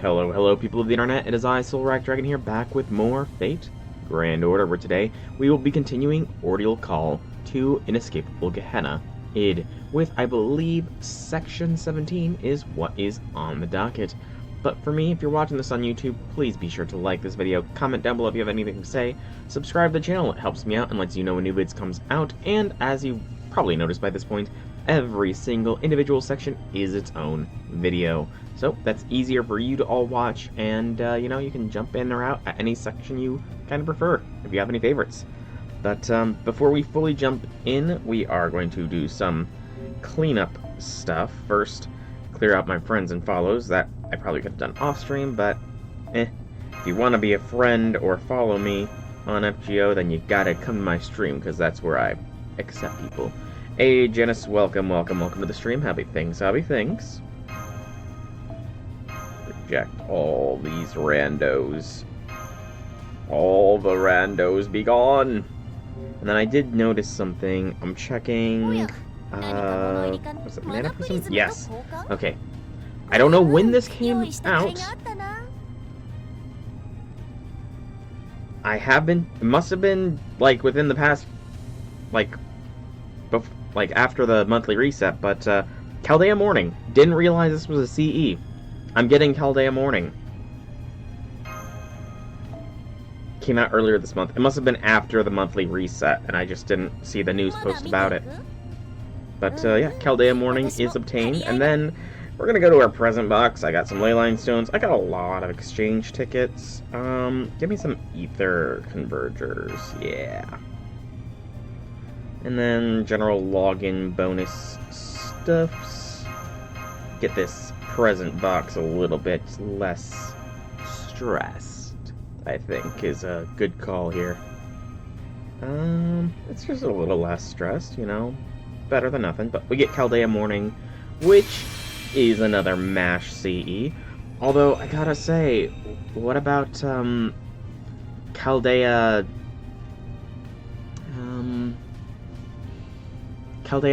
Hello, people of the internet. It is I, Soulrack Dragon here, back with more Fate Grand Order, where today we will be continuing Ordeal Call to Inescapable Gehenna id, with, I believe, Section 17 is what is on the docket. But for me, if you're watching this on YouTube, please be sure to like this video, comment down below if you have anything to say, subscribe to the channel, it helps me out and lets you know when new vids comes out, and as you've probably noticed by this point, every single individual section is its own video. So that's easier for you to all watch, and you can jump in or out at any section you kind of prefer, if you have any favorites. But before we fully jump in, we are going to do some cleanup stuff. First, clear out my friends and follows. That I probably could have done off stream, but if you want to be a friend or follow me on FGO, then you gotta come to my stream, because that's where I accept people. Hey, Janice, welcome to the stream. Happy things. Reject all these randos. All the randos be gone. And then I did notice something. I'm checking. Was it Mana Prism? Yes. Okay. I don't know when this came out. It must have been, like, within the past, like after the monthly reset, but Chaldea Morning. Didn't realize this was a CE. I'm getting Chaldea Morning. Came out earlier this month. It must have been after the monthly reset, and I just didn't see the news post about it. But yeah, Chaldea Morning is obtained, and then we're gonna go to our present box. I got some Leyline Stones. I got a lot of exchange tickets. Give me some Ether Convergers. Yeah. And then general login bonus stuffs. Get this present box a little bit less stressed, I think, is a good call here. It's just a little less stressed, better than nothing. But we get Chaldea Morning, which is another MASH CE. Although, I gotta say, what about, Chaldea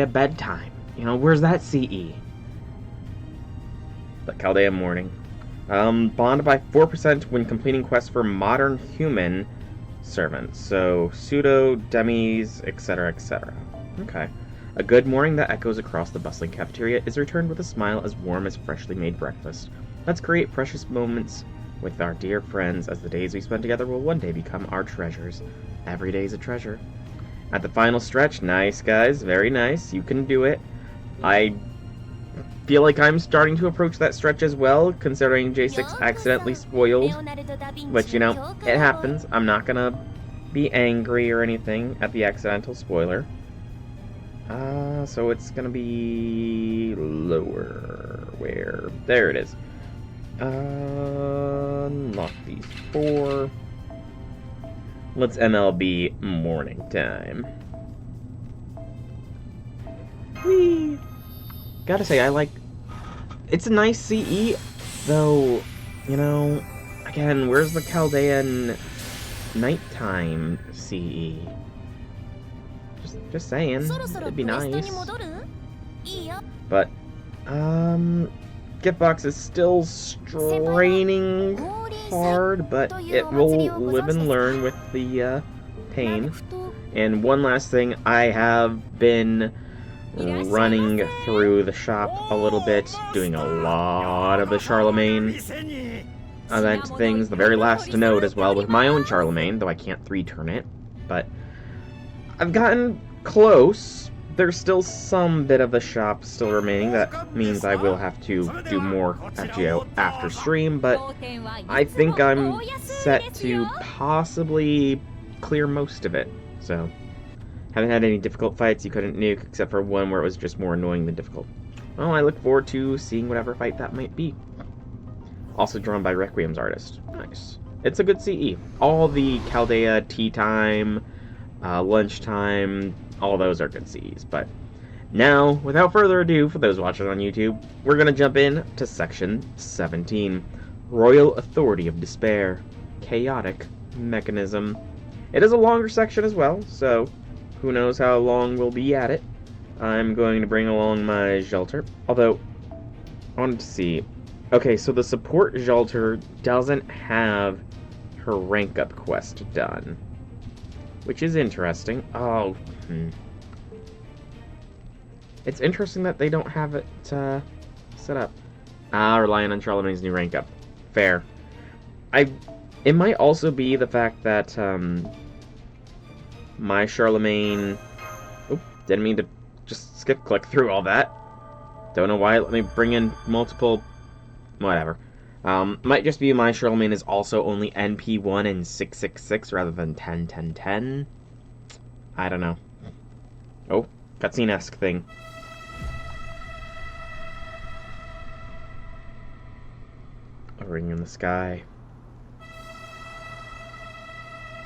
Bedtime? Where's that CE? But Chaldea Morning. Bond by 4% when completing quests for modern human servants. So, pseudo, demis, etc., etc. Okay. A good morning that echoes across the bustling cafeteria is returned with a smile as warm as freshly made breakfast. Let's create precious moments with our dear friends, as the days we spend together will one day become our treasures. Every day is a treasure. At the final stretch, nice guys, very nice, you can do it. I feel like I'm starting to approach that stretch as well, considering J6 accidentally spoiled. But it happens. I'm not gonna be angry or anything at the accidental spoiler. So it's gonna be lower. Where? There it is. Unlock these 4. Let's MLB morning time. Whee! Gotta say, it's a nice CE, though, again, where's the Chaldean nighttime CE? Just saying, it'd be nice. But, Giftbox is still straining hard, but it will live and learn with the pain. And one last thing, I have been running through the shop a little bit, doing a lot of the Charlemagne event things. The very last note as well with my own Charlemagne, though I can't 3-turn it. But I've gotten close. There's still some bit of the shop still remaining. That means I will have to do more FGO after stream, but I think I'm set to possibly clear most of it. So, haven't had any difficult fights you couldn't nuke, except for one where it was just more annoying than difficult. Well, I look forward to seeing whatever fight that might be. Also drawn by Requiem's artist. Nice. It's a good CE. All the Chaldea tea time, lunchtime, all those are good CEs. But now, without further ado, for those watching on YouTube, we're going to jump in to Section 17. Royal Authority of Despair. Chaotic Mechanism. It is a longer section as well, so who knows how long we'll be at it. I'm going to bring along my Shelter. Although, I wanted to see, Okay, so the support Jalter doesn't have her rank up quest done, which is interesting. Oh, it's interesting that they don't have it set up. Relying on Charlemagne's new rank up. Fair. It might also be the fact that my Charlemagne. Oop, didn't mean to just click through all that. Don't know why it let me bring in multiple. Whatever. Might just be my Charlemagne is also only NP1 and 666 rather than 10, 10, 10. I don't know. Oh, cutscene-esque thing. A ring in the sky.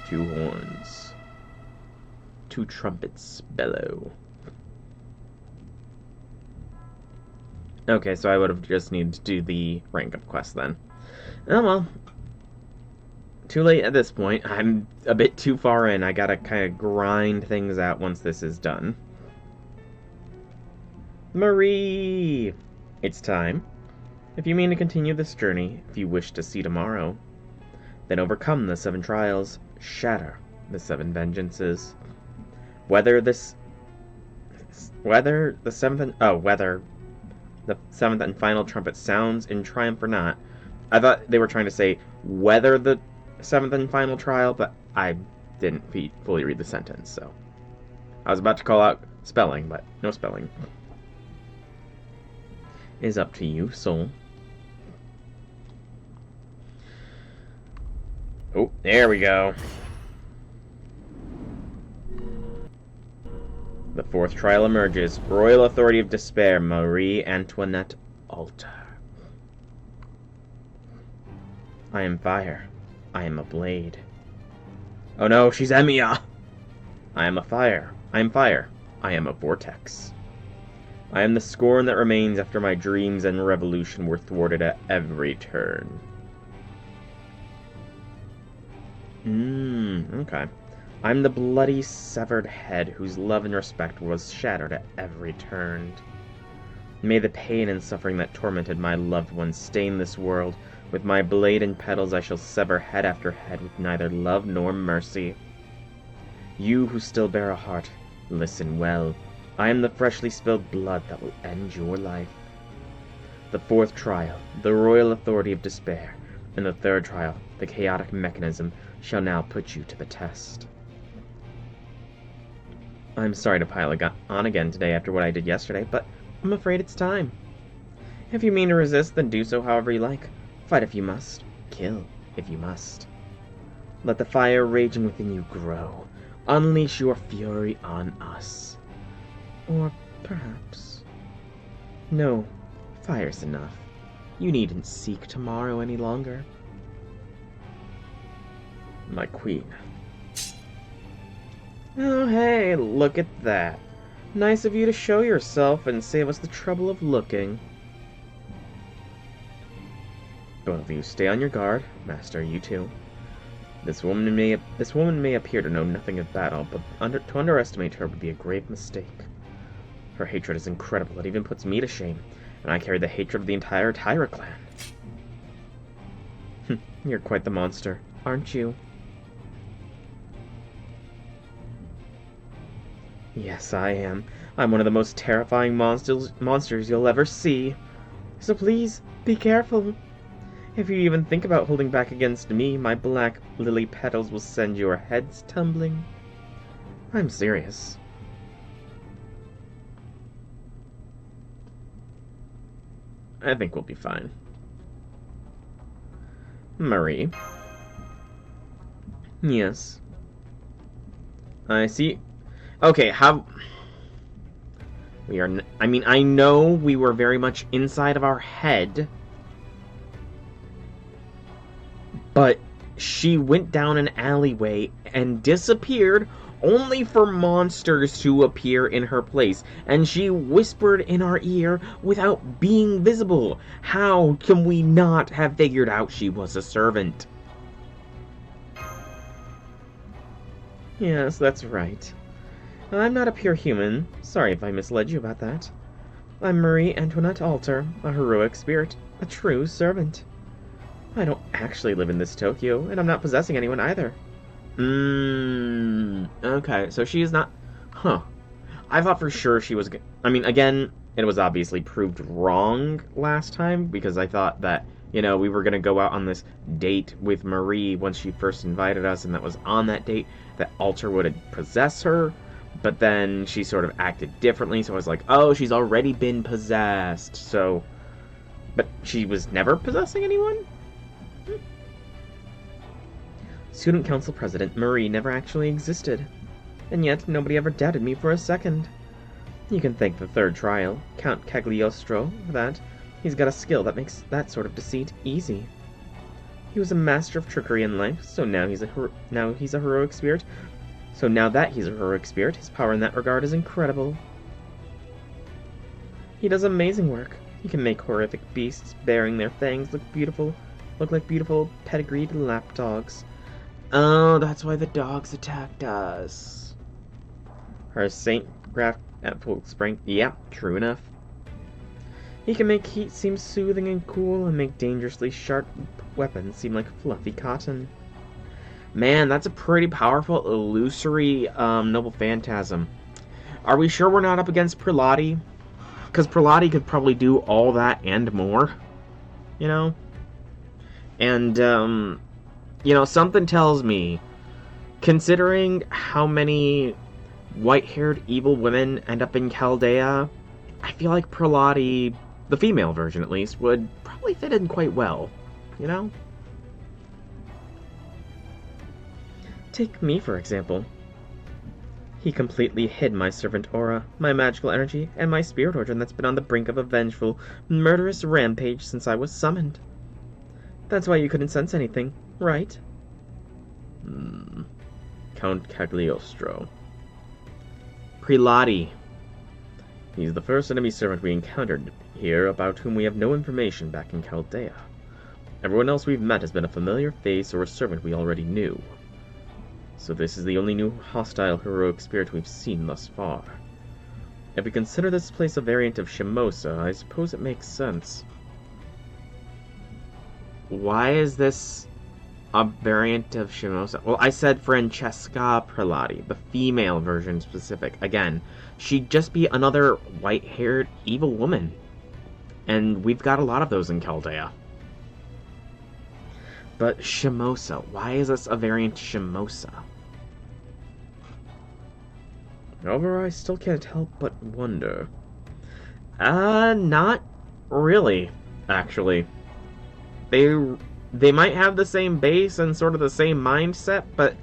2 horns. 2 trumpets bellow. Okay, so I would have just needed to do the rank up quest then. Oh well. Too late at this point. I'm a bit too far in. I gotta kind of grind things out once this is done. Marie! It's time. If you mean to continue this journey, if you wish to see tomorrow, then overcome the 7 trials, shatter the 7 vengeances. Whether the 7th and final trumpet sounds in triumph or not. I thought they were trying to say whether the 7th and final trial, but I didn't fully read the sentence, so. I was about to call out spelling, but no spelling. Is up to you, soul. Oh, there we go. The 4th trial emerges. Royal Authority of Despair, Marie Antoinette Alter. I am fire. I am a blade. Oh no, she's Emiya! I am a fire. I am fire. I am a vortex. I am the scorn that remains after my dreams and revolution were thwarted at every turn. Okay. I'm the bloody, severed head whose love and respect was shattered at every turn. May the pain and suffering that tormented my loved ones stain this world. With my blade and petals I shall sever head after head with neither love nor mercy. You who still bear a heart, listen well. I am the freshly spilled blood that will end your life. The 4th trial, the Royal Authority of Despair, and the 3rd trial, the Chaotic Mechanism, shall now put you to the test. I'm sorry to pile on again today after what I did yesterday, but I'm afraid it's time. If you mean to resist, then do so however you like. Fight if you must. Kill if you must. Let the fire raging within you grow. Unleash your fury on us. Or perhaps... No, fire's enough. You needn't seek tomorrow any longer. My queen. Oh hey, look at that. Nice of you to show yourself and save us the trouble of looking. Both of you stay on your guard. Master, you too. This woman may appear to know nothing of battle, but to underestimate her would be a grave mistake. Her hatred is incredible. It even puts me to shame, and I carry the hatred of the entire Tyra clan. You're quite the monster, aren't you? Yes, I am. I'm one of the most terrifying monsters you'll ever see. So please, be careful. If you even think about holding back against me, my black lily petals will send your heads tumbling. I'm serious. I think we'll be fine. Marie. Yes. I see. Okay, how... We are... I mean, I know we were very much inside of our head. But she went down an alleyway and disappeared only for monsters to appear in her place. And she whispered in our ear without being visible. How can we not have figured out she was a servant? Yes, that's right. I'm not a pure human. Sorry if I misled you about that. I'm Marie Antoinette Alter, a heroic spirit, A true servant. I don't actually live in this Tokyo, and I'm not possessing anyone either. Okay, so she is not... Huh. I thought for sure she was... I mean, again, it was obviously proved wrong last time, because I thought that, you know, we were going to go out on this date with Marie once she first invited us, and that was on that date that Alter would possess her, but then she sort of acted differently, so I was like, oh, she's already been possessed, so... But she was never possessing anyone? Student Council President Marie never actually existed, and yet nobody ever doubted me for a second. You can thank the third trial, Count Cagliostro, for that. He's got a skill that makes that sort of deceit easy. He was a master of trickery in life, so now he's a heroic spirit. So now that he's a heroic spirit, his power in that regard is incredible. He does amazing work. He can make horrific beasts bearing their fangs look like beautiful pedigreed lapdogs. Oh, that's why the dogs attacked us. Her Saint Graph at full strength. Yeah, true enough. He can make heat seem soothing and cool, and make dangerously sharp weapons seem like fluffy cotton. Man, that's a pretty powerful, illusory, noble phantasm. Are we sure we're not up against Prelati? Because Prelati could probably do all that and more. You know? And, you know, something tells me, considering how many white-haired evil women end up in Chaldea, I feel like Prelati, the female version at least, would probably fit in quite well, you know? Take me, for example. He completely hid my servant aura, my magical energy, and my spirit origin that's been on the brink of a vengeful, murderous rampage since I was summoned. That's why you couldn't sense anything, right? Count Cagliostro. Prelati. He's the first enemy servant we encountered here about whom we have no information back in Chaldea. Everyone else we've met has been a familiar face or a servant we already knew. So this is the only new hostile heroic spirit we've seen thus far. If we consider this place a variant of Shimosa, I suppose it makes sense. Why is this a variant of Shimosa? Well, I said Francesca Prelati, the female version specific. Again, she'd just be another white-haired evil woman. And we've got a lot of those in Chaldea. But Shimosa, why is this a variant Shimosa? However, I still can't help but wonder. Not really, actually. They might have the same base and sort of the same mindset, but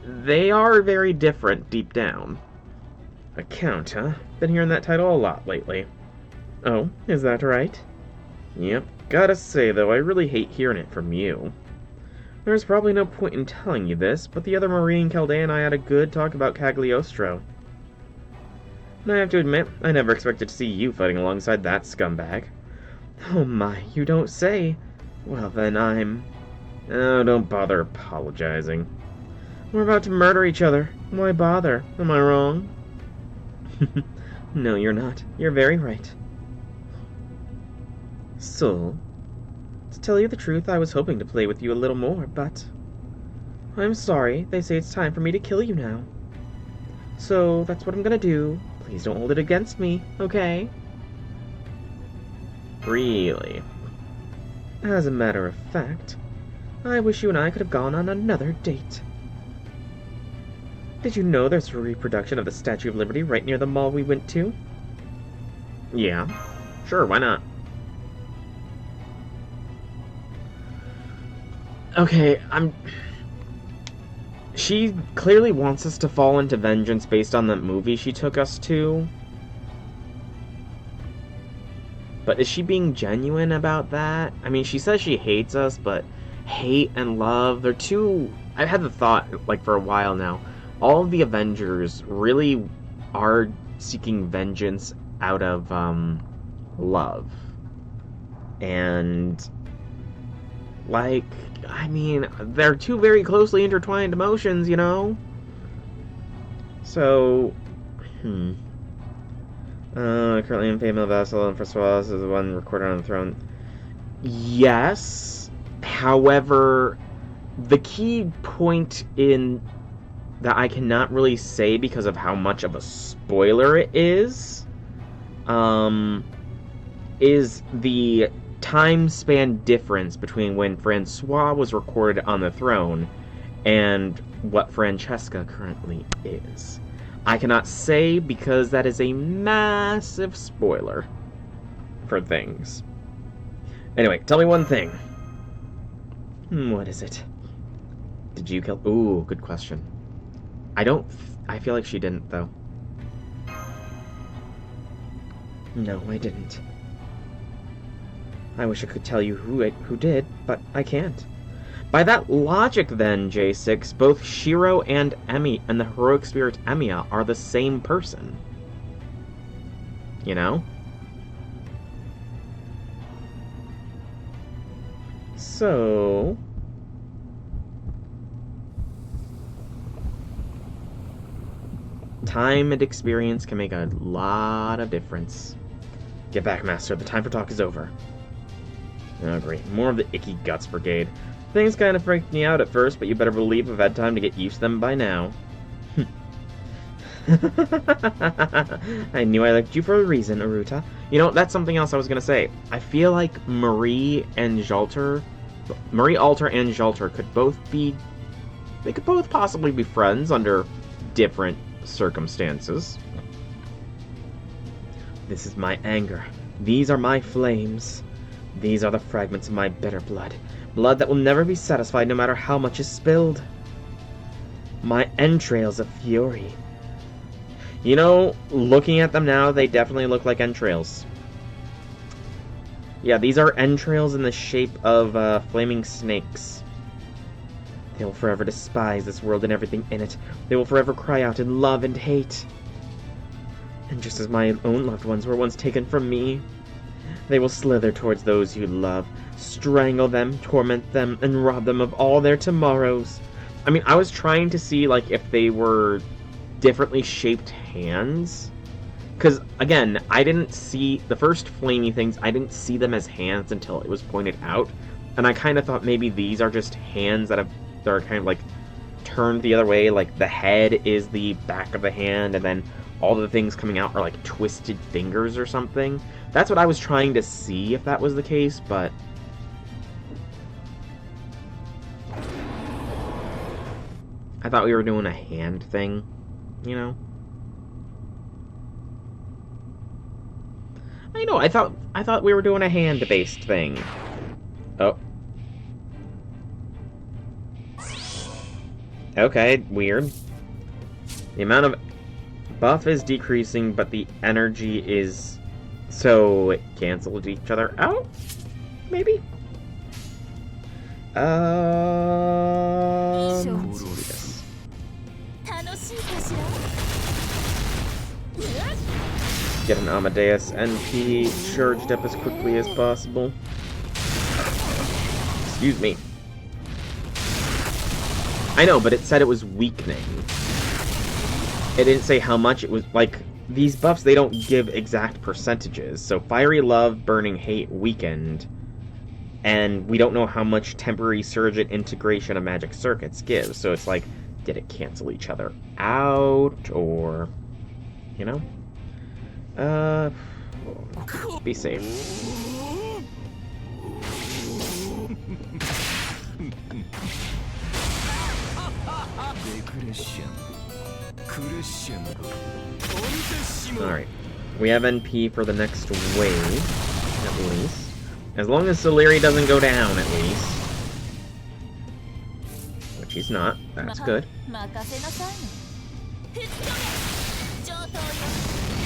they are very different deep down. A count, huh? Been hearing that title a lot lately. Oh, is that right? Yep. Gotta say, though, I really hate hearing it from you. There's probably no point in telling you this, but the other Marine Chaldea and I had a good talk about Cagliostro. And I have to admit, I never expected to see you fighting alongside that scumbag. Oh my, you don't say. Well then, Oh, don't bother apologizing. We're about to murder each other. Why bother? Am I wrong? No, you're not. You're very right. So, to tell you the truth, I was hoping to play with you a little more, but... I'm sorry, they say it's time for me to kill you now. So, that's what I'm gonna do. Please don't hold it against me, okay? Really? As a matter of fact, I wish you and I could have gone on another date. Did you know there's a reproduction of the Statue of Liberty right near the mall we went to? Yeah. Sure, why not? Okay, She clearly wants us to fall into vengeance based on that movie she took us to. But is she being genuine about that? I mean, she says she hates us, but hate and love, they're two... I've had the thought, like, for a while now. All of the Avengers really are seeking vengeance out of, love. And... like, I mean, they're two very closely intertwined emotions, you know? So... currently in female vassal, and Francois is the one recorded on the throne. Yes. However, the key point in that I cannot really say because of how much of a spoiler it is the time span difference between when Francois was recorded on the throne and what Francesca currently is. I cannot say because that is a massive spoiler for things. Anyway, tell me one thing. What is it? Did you kill... Ooh, good question. I feel like she didn't, though. No, I didn't. I wish I could tell you who did, but I can't. By that logic, then, J6, both Shiro and Emi and the heroic spirit Emiya are the same person. You know? So... time and experience can make a lot of difference. Get back, Master. The time for talk is over. Oh, great. More of the Icky Guts Brigade. Things kind of freaked me out at first, but you better believe I've had time to get used to them by now. I knew I liked you for a reason, Aruta. You know, that's something else I was gonna say. I feel like Marie Alter and Jalter could both be... They could both possibly be friends under different circumstances. This is my anger. These are my flames. These are the fragments of my bitter blood. Blood that will never be satisfied no matter how much is spilled. My entrails of fury. You know, looking at them now, they definitely look like entrails. Yeah, these are entrails in the shape of flaming snakes. They will forever despise this world and everything in it. They will forever cry out in love and hate. And just as my own loved ones were once taken from me, they will slither towards those you love, strangle them, torment them, and rob them of all their tomorrows. I mean, I was trying to see, like, if they were differently shaped hands. Because, again, I didn't see... The first flamey things, I didn't see them as hands until it was pointed out. And I kind of thought maybe these are just hands that are kind of, like, turned the other way. Like, the head is the back of the hand, and then all the things coming out are, like, twisted fingers or something. That's what I was trying to see, if that was the case, but... I thought we were doing a hand thing, you know? I know, I thought we were doing a hand-based thing. Oh. Okay, weird. The amount of buff is decreasing, but the energy is... So, it cancels each other out? Maybe? Let's do this. Get an Amadeus NP charged up as quickly as possible. Excuse me. I know, but it said it was weakening. It didn't say how much it was, like, these buffs, they don't give exact percentages. So, Fiery Love, Burning Hate, weakened. And we don't know how much temporary surge and integration of magic circuits gives. So it's like, did it cancel each other out? Or, you know? Be safe. Alright. We have NP for the next wave, at least. As long as Soleri doesn't go down, at least. Which he's not. That's good.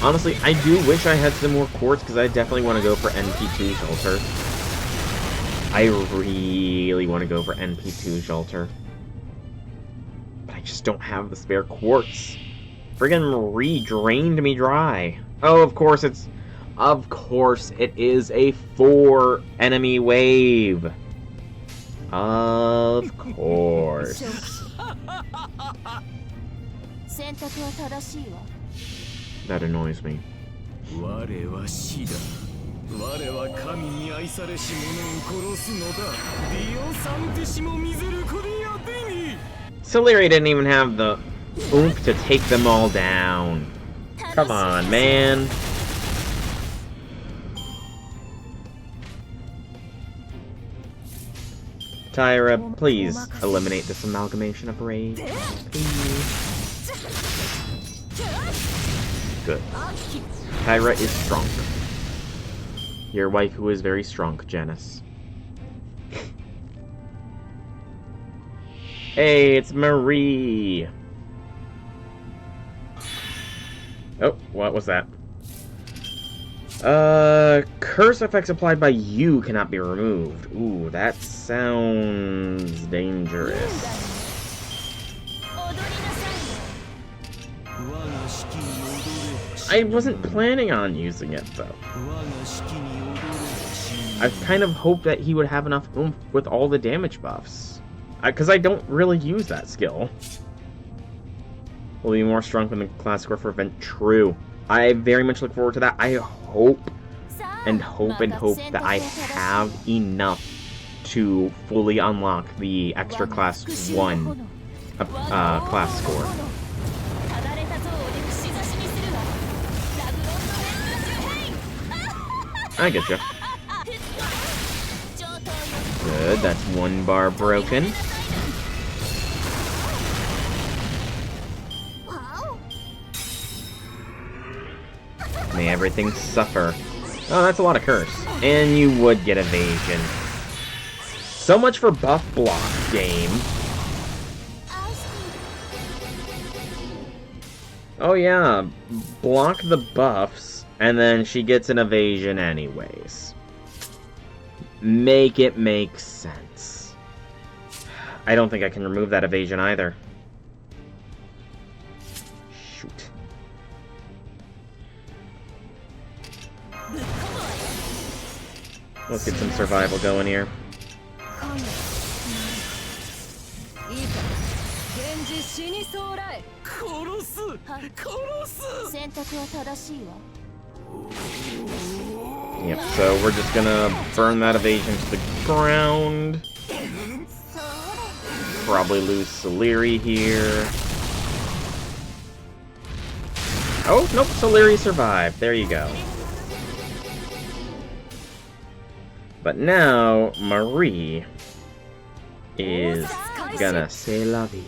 Honestly, I do wish I had some more quartz, because I definitely want to go for NP2 Shelter. I really want to go for NP2 Shelter. But I just don't have the spare quartz. Friggin' re-drained me dry. Oh, of course it's... Of course, it is a 4-enemy wave. Of course. That annoys me. Soleri didn't even have the oomph to take them all down. Come on, man. Tyra, please eliminate this amalgamation of rage. Please. Good. Tyra is strong. Your waifu is very strong, Janice. Hey, it's Marie! Oh, what was that? Curse effects applied by you cannot be removed. Ooh, that sounds dangerous. I wasn't planning on using it, though. I kind of hoped that he would have enough oomph with all the damage buffs. Because I don't really use that skill. Will be more strong than the class score for event. True. I very much look forward to that. I hope and hope and hope that I have enough to fully unlock the extra class 1 class score. I get you. Good, that's 1 bar broken. May everything suffer. Oh, that's a lot of curse. And you would get evasion. So much for buff block, game. Oh yeah, block the buffs, and then she gets an evasion anyways. Make it make sense. I don't think I can remove that evasion either. Shoot. Let's get some survival going here. Yep, so we're just gonna burn that evasion to the ground. Probably lose Soleri here. Oh, nope, Soleri survived. There you go. But now, Marie is gonna say la vie.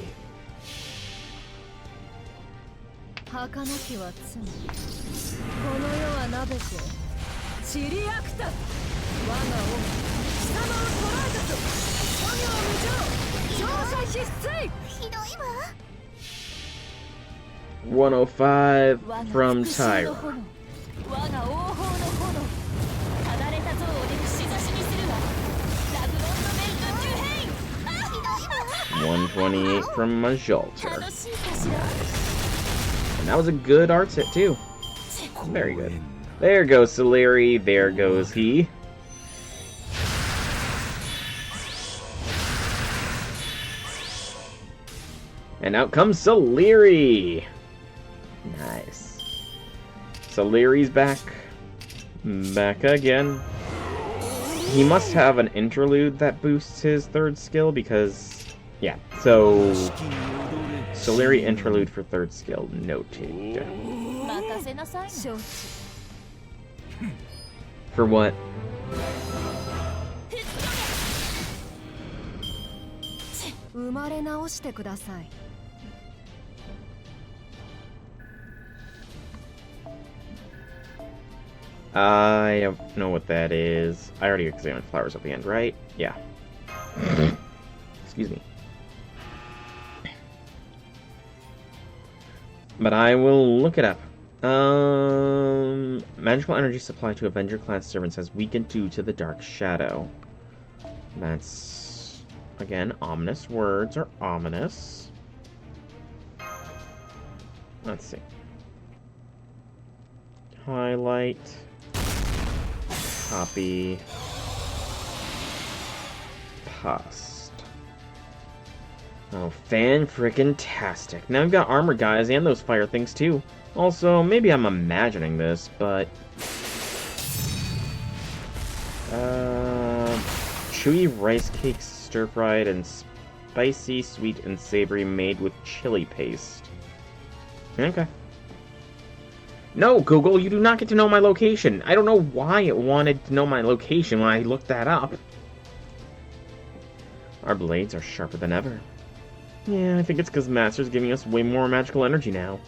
$105 from Tyra. $128 from Majalter. Nice. And that was a good art set too. Very good. There goes Soleri, there goes he. And out comes Soleri! Nice. Soleri's back. Back again. He must have an interlude that boosts his 3rd skill because... Yeah, so... Soleri interlude for 3rd skill, noted. For what? I don't know what that is. I already examined flowers at the end, right? Yeah. Excuse me. But I will look it up. Magical energy supply to Avenger class servants has weakened due to the Dark Shadow. That's, again, ominous. Words are ominous. Let's see. Highlight. Copy. Paste. Oh, fan-frickin-tastic. Now we've got armor guys and those fire things too. Also, maybe I'm imagining this, but... chewy rice cakes stir-fried and spicy, sweet, and savory made with chili paste. Okay. No, Google, you do not get to know my location. I don't know why it wanted to know my location when I looked that up. Our blades are sharper than ever. Yeah, I think it's because Master's giving us way more magical energy now.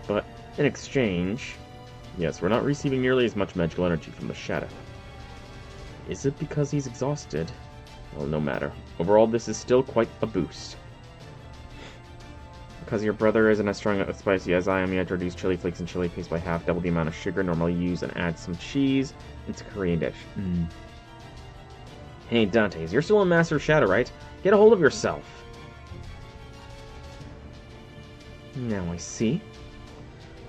But in exchange, yes, we're not receiving nearly as much magical energy from the Shadow. Is it because he's exhausted? Well, no matter. Overall, this is still quite a boost. Because your brother isn't as strong as spicy as I am, you had to reduce chili flakes and chili paste by half, double the amount of sugar normally used, and add some cheese. It's a Korean dish. Hey, Dantes, you're still a Master of Shadow, right? Get a hold of yourself. Now I see.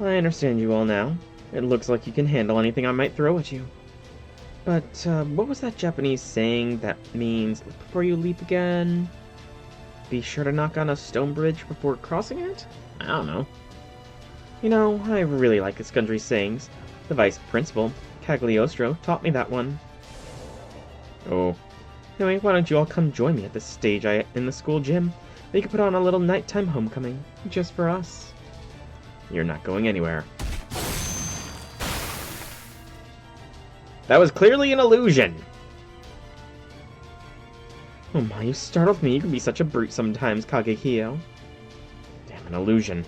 I understand you all now. It looks like you can handle anything I might throw at you. But, what was that Japanese saying that means, before you leap again, be sure to knock on a stone bridge before crossing it? I don't know. You know, I really like this country's sayings. The vice principal, Cagliostro, taught me that one. Oh. Anyway, why don't you all come join me at this stage in the school gym? We could put on a little nighttime homecoming, just for us. You're not going anywhere. That was clearly an illusion! Oh my, you startled me. You can be such a brute sometimes, Kagehio. Damn, an illusion.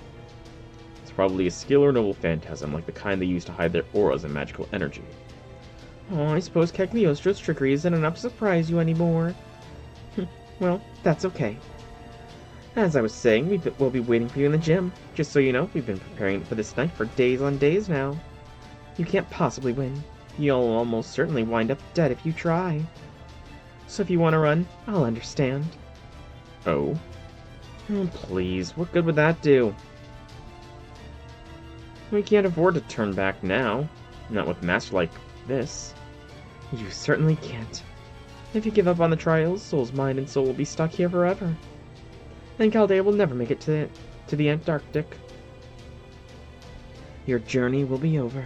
It's probably a skill or noble phantasm, like the kind they use to hide their auras and magical energy. Oh, I suppose Cagliostro's trickery isn't enough to surprise you anymore. Well, that's okay. As I was saying, we'll be waiting for you in the gym. Just so you know, we've been preparing for this night for days on days now. You can't possibly win. You'll almost certainly wind up dead if you try. So if you want to run, I'll understand. Oh? Oh, please, what good would that do? We can't afford to turn back now. Not with Master like this. You certainly can't. If you give up on the trials, Soul's mind and soul will be stuck here forever. And Chaldea will never make it to the Antarctic. Your journey will be over.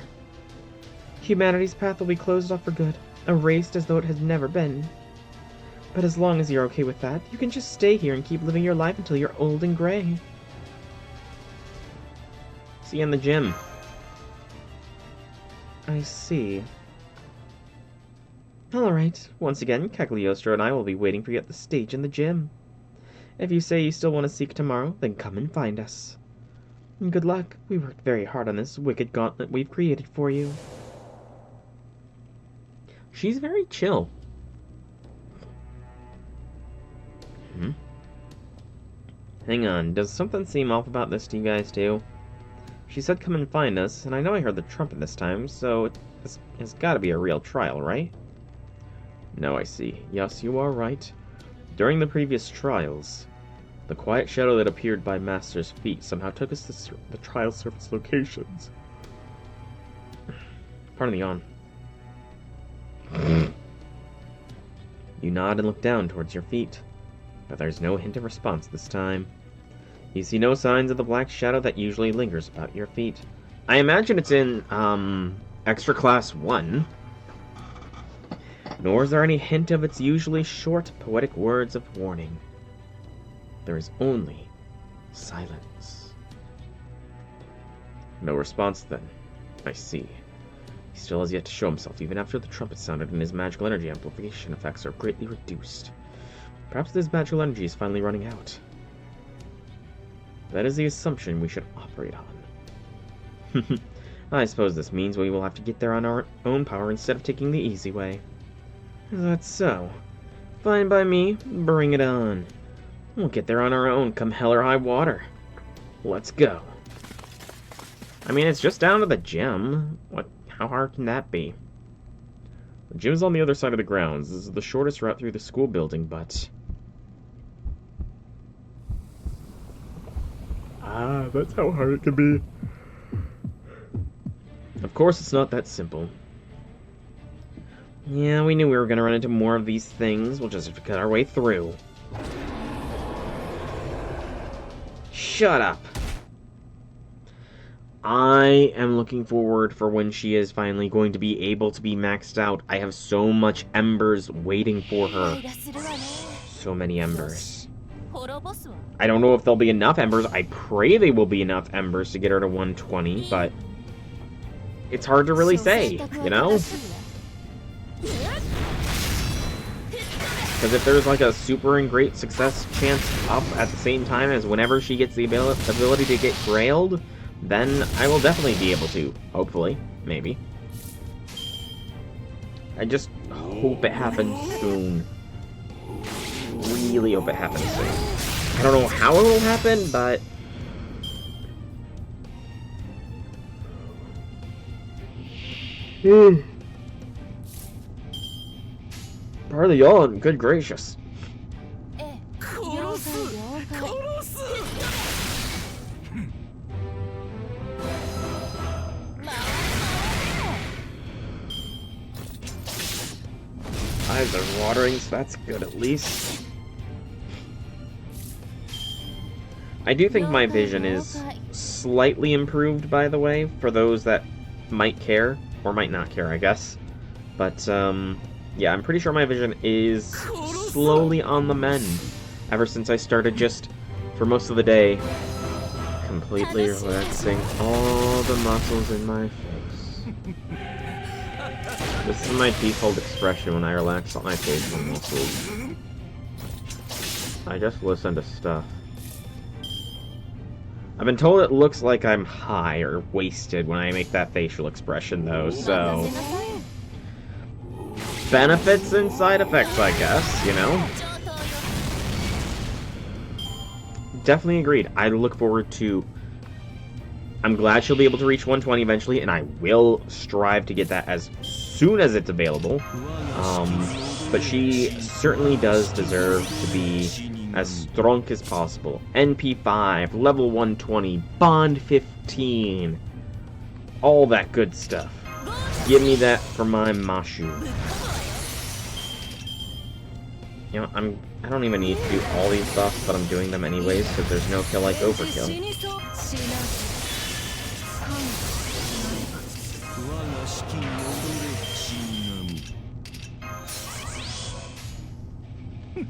Humanity's path will be closed off for good, erased as though it had never been. But as long as you're okay with that, you can just stay here and keep living your life until you're old and gray. See you in the gym. I see. Alright, once again, Cagliostro and I will be waiting for you at the stage in the gym. If you say you still want to seek tomorrow, then come and find us. And good luck. We worked very hard on this wicked gauntlet we've created for you. She's very chill. Hang on, does something seem off about this to you guys too? She said come and find us, and I know I heard the trumpet this time, so this has got to be a real trial, right? No, I see. Yes, you are right. During the previous trials, the quiet shadow that appeared by Master's feet somehow took us to the trial surface locations. Pardon the yawn. You nod and look down towards your feet, but there's no hint of response this time. You see no signs of the black shadow that usually lingers about your feet. I imagine it's in, Extra Class 1. Nor is there any hint of its usually short, poetic words of warning. There is only silence. No response, then. I see. He still has yet to show himself, even after the trumpet sounded and his magical energy amplification effects are greatly reduced. Perhaps this magical energy is finally running out. That is the assumption we should operate on. I suppose this means we will have to get there on our own power instead of taking the easy way. That's so. Fine by me. Bring it on. We'll get there on our own, come hell or high water. Let's go. I mean, it's just down to the gym. How hard can that be? The gym is on the other side of the grounds. This is the shortest route through the school building, but... that's how hard it can be. Of course, it's not that simple. Yeah, we knew we were going to run into more of these things. We'll just have to cut our way through. Shut up. I am looking forward for when she is finally going to be able to be maxed out. I have so much embers waiting for her. So many embers. I don't know if there'll be enough embers. I pray they will be enough embers to get her to 120, but it's hard to really say, you know? Because if there's like a super and great success chance up at the same time as whenever she gets the ability to get grailed, then I will definitely be able to. Hopefully. Maybe. I just hope it happens soon. Really hope it happens soon. I don't know how it will happen, but... Parley yawn, good gracious. Eyes are watering, so that's good at least. I do think my vision is slightly improved, by the way, for those that might care, or might not care, I guess. But, yeah, I'm pretty sure my vision is slowly on the mend, ever since I started just, for most of the day, completely relaxing all the muscles in my face. This is my default expression when I relax all my facial muscles. I just listen to stuff. I've been told it looks like I'm high or wasted when I make that facial expression, though, so... benefits and side effects, I guess, you know? Definitely agreed. I look forward to... I'm glad she'll be able to reach 120 eventually, and I will strive to get that as soon as it's available. But she certainly does deserve to be as strong as possible. NP5, level 120, bond 15. All that good stuff. Give me that for my Mashu. You know, I don't even need to do all these buffs, but I'm doing them anyways, because there's no kill like overkill.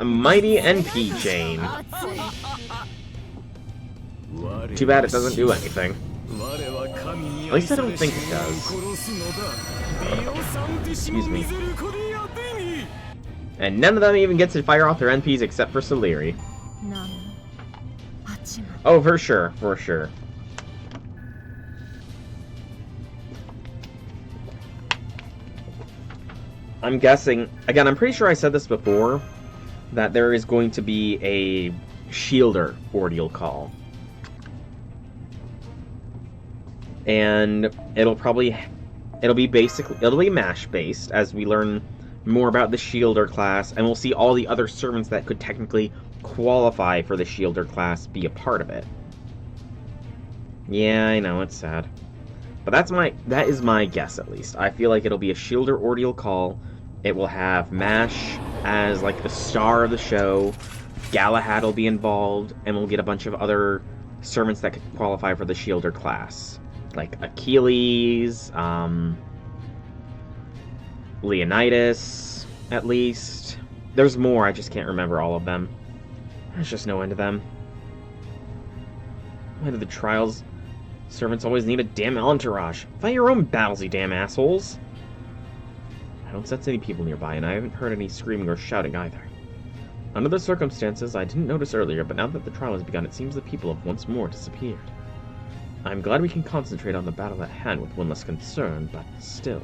A mighty NP chain. Too bad it doesn't do anything. At least I don't think it does. Excuse me. And none of them even gets to fire off their NPs except for Saleri. Oh, for sure, for sure. I'm guessing, again, I'm pretty sure I said this before, that there is going to be a Shielder Ordeal Call. And it'll be MASH based as we learn more about the Shielder class, and we'll see all the other servants that could technically qualify for the Shielder class be a part of it. Yeah, I know, it's sad. But that is my guess, at least. I feel like it'll be a Shielder Ordeal Call. It will have MASH as, like, the star of the show. Galahad will be involved, and we'll get a bunch of other servants that could qualify for the Shielder class. Like Achilles, Leonidas, at least. There's more, I just can't remember all of them. There's just no end to them. Why do the trials servants always need a damn entourage? Fight your own battles, you damn assholes! I don't sense any people nearby, and I haven't heard any screaming or shouting either. Under the circumstances, I didn't notice earlier, but now that the trial has begun, it seems the people have once more disappeared. I'm glad we can concentrate on the battle at hand with one less concern, but still...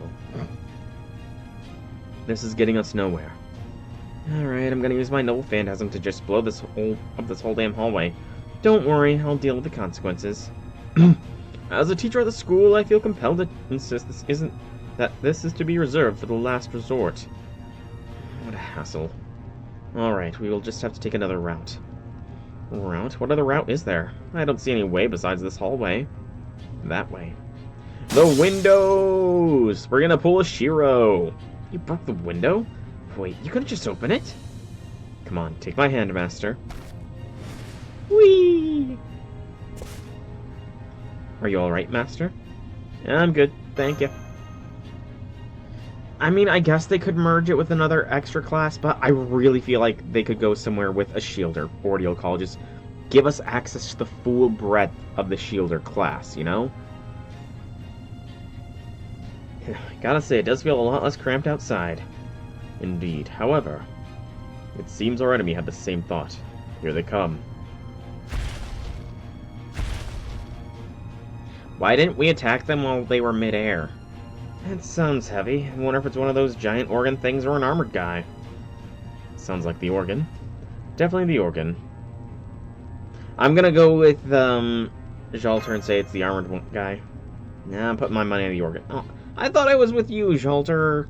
this is getting us nowhere. Alright, I'm gonna use my noble phantasm to just blow this whole damn hallway. Don't worry, I'll deal with the consequences. As a teacher at the school, I feel compelled to insist this is to be reserved for the last resort. What a hassle. Alright, we will just have to take another route. Route? What other route is there? I don't see any way besides this hallway. That way. The windows! We're gonna pull a Shiro! You broke the window? Wait, you couldn't just open it? Come on, take my hand, Master. Whee! Are you alright, Master? I'm good, thank you. I mean, I guess they could merge it with another extra class, but I really feel like they could go somewhere with a Shielder Ordeal Call. Just give us access to the full breadth of the Shielder class, you know? Gotta say, it does feel a lot less cramped outside. Indeed. However, it seems our enemy had the same thought. Here they come. Why didn't we attack them while they were mid-air? That sounds heavy. I wonder if it's one of those giant organ things or an armored guy. Sounds like the organ. Definitely the organ. I'm gonna go with, Jalter and say it's the armored guy. Nah, I'm putting my money on the organ. Oh, I thought I was with you, Jalter.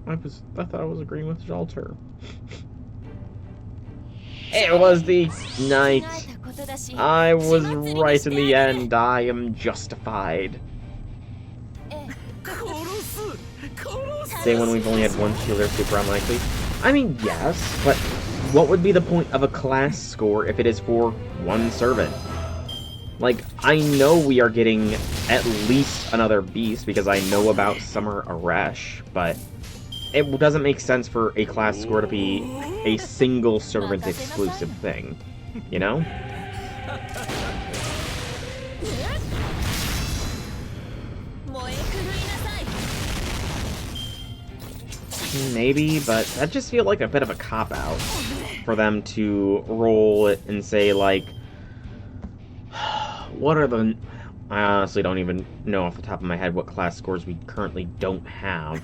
I thought I was agreeing with Jalter. It was the knight. I was right in the end. I am justified. Say when we've only had one Shielder, super unlikely. I mean, yes, but what would be the point of a class score if it is for one servant? Like, I know we are getting at least another beast because I know about Summer Aresh, but it doesn't make sense for a class score to be a single servant exclusive thing, you know? Maybe, but that just feels like a bit of a cop-out for them to roll it and say, like, what are the... I honestly don't even know off the top of my head what class scores we currently don't have.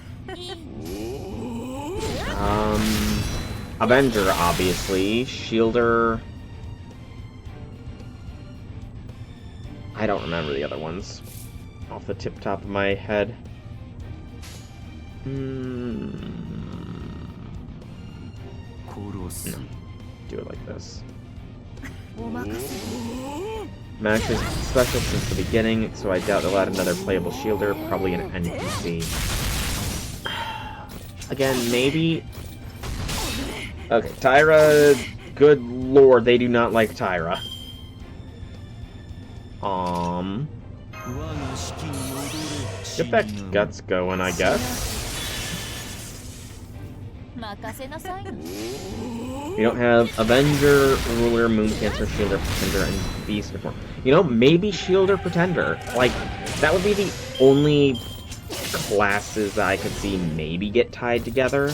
Avenger, obviously. Shielder... I don't remember the other ones off the tip-top of my head. No. Do it like this. Max is special since the beginning, so I doubt they'll add another playable shielder, probably an NPC. Again, maybe... Okay, Tyra... Good lord, they do not like Tyra. Get that guts going, I guess. We don't have Avenger, Ruler, Moon Cancer, Shielder, Pretender, and Beast before. You know, maybe Shielder, Pretender. Like, that would be the only classes that I could see maybe get tied together.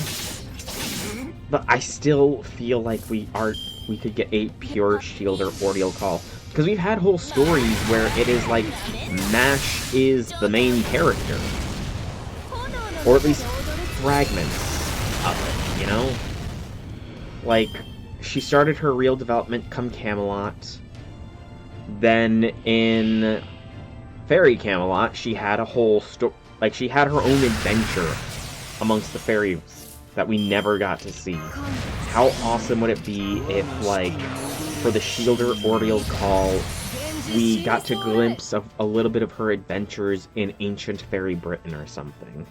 But I still feel like we could get a pure Shielder Ordeal Call. Because we've had whole stories where it is like, Mash is the main character. Or at least fragments of it, you know? Like, she started her real development come Camelot. Then in Fairy Camelot, she had a whole like, she had her own adventure amongst the fairies that we never got to see. How awesome would it be if, like, for the Shielder Ordeal Call, we got to glimpse of a little bit of her adventures in ancient fairy Britain or something.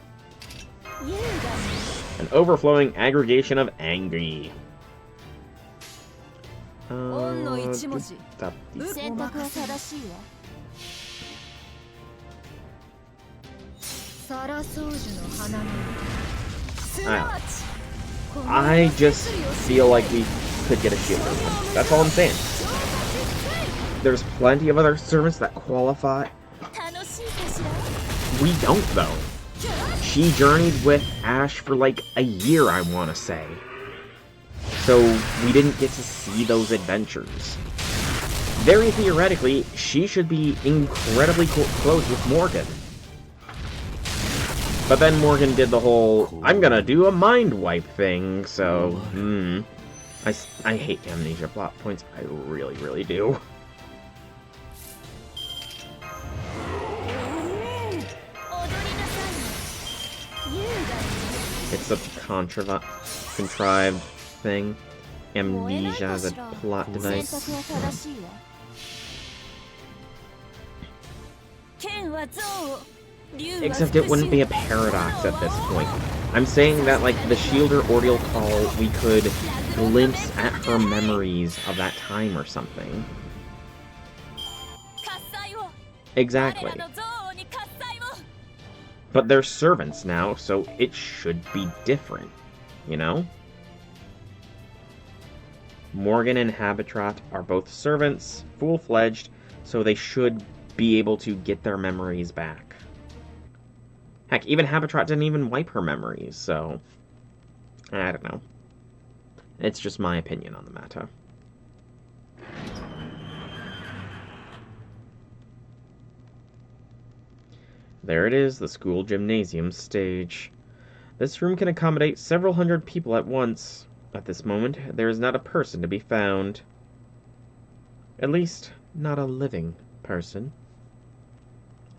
An overflowing aggregation of angry. I just feel like we could get a Shielder. That's all I'm saying. There's plenty of other servants that qualify. We don't, though. She journeyed with Ash for like a year, I want to say. So we didn't get to see those adventures. Very theoretically, she should be incredibly close with Morgan. But then Morgan did the whole, I'm gonna do a mind wipe thing, so, I hate amnesia plot points. I really, really do. It's such a contrived thing. Amnesia as a plot device. Except it wouldn't be a paradox at this point. I'm saying that, like, the Shielder Ordeal Call, we could glimpse at her memories of that time or something. Exactly. But they're servants now, so it should be different, you know? Morgan and Habitrat are both servants, full-fledged, so they should be able to get their memories back. Heck, even Habitrat didn't even wipe her memories, so... I don't know. It's just my opinion on the matter. There it is, the school gymnasium stage. This room can accommodate several hundred people at once. At this moment, there is not a person to be found. At least, not a living person.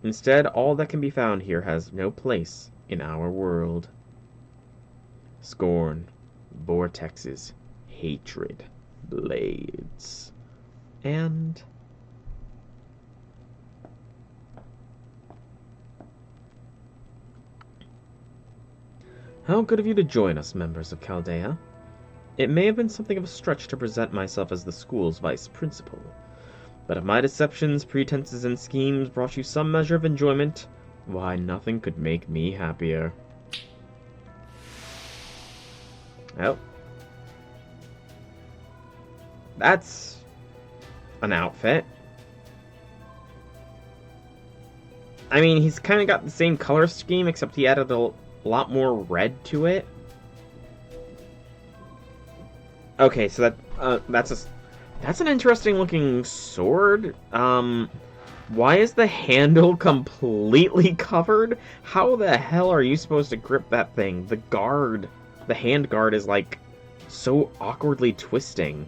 Instead, all that can be found here has no place in our world. Scorn, vortexes, hatred, blades, and... How good of you to join us, members of Chaldea. It may have been something of a stretch to present myself as the school's vice principal, but if my deceptions, pretenses, and schemes brought you some measure of enjoyment, why, nothing could make me happier. Oh. That's an outfit. I mean, he's kind of got the same color scheme, except he added a lot more red to it. Okay, so that's an interesting looking sword. Why is the handle completely covered? How the hell are you supposed to grip that thing? The hand guard is like so awkwardly twisting.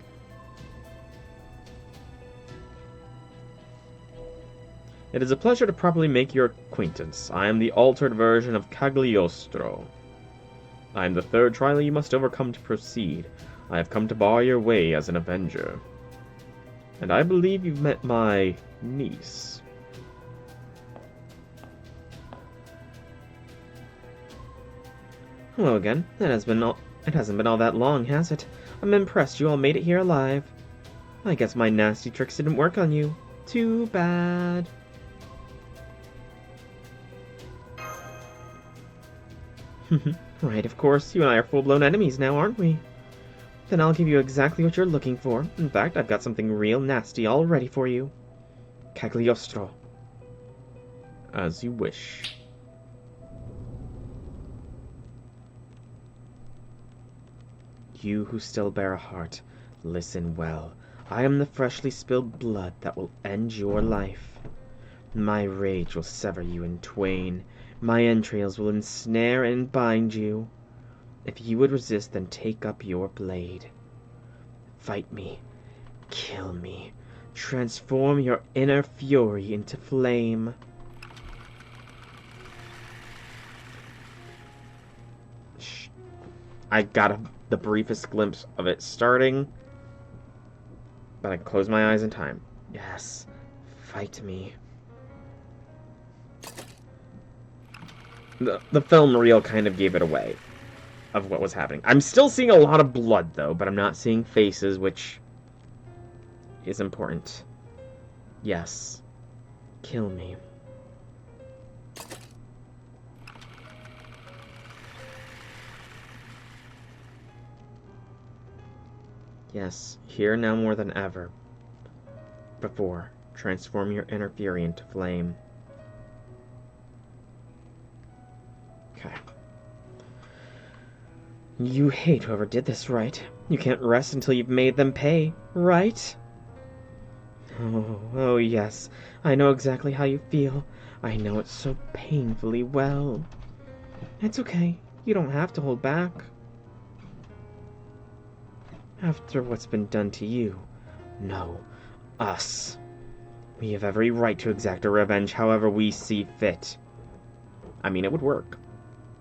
It is a pleasure to properly make your acquaintance. I am the altered version of Cagliostro. I am the third trial you must overcome to proceed. I have come to bar your way as an avenger. And I believe you've met my niece. Hello again. It hasn't been all that long, has it? I'm impressed you all made it here alive. I guess my nasty tricks didn't work on you. Too bad. Right, of course. You and I are full-blown enemies now, aren't we? Then I'll give you exactly what you're looking for. In fact, I've got something real nasty all ready for you. Cagliostro. As you wish. You who still bear a heart, listen well. I am the freshly spilled blood that will end your life. My rage will sever you in twain. My entrails will ensnare and bind you. If you would resist, then take up your blade. Fight me. Kill me. Transform your inner fury into flame. Shh. I got the briefest glimpse of it starting, but I closed my eyes in time. Yes. Fight me. The film reel kind of gave it away of what was happening. I'm still seeing a lot of blood, though, but I'm not seeing faces, which is important. Yes. Kill me. Yes, here now more than ever before. Transform your inner fury into flame. Okay. You hate whoever did this, right? You can't rest until you've made them pay, right? Oh, yes. I know exactly how you feel. I know it so painfully well. It's okay. You don't have to hold back. After what's been done to you. No. Us. We have every right to exact a revenge however we see fit. I mean, it would work.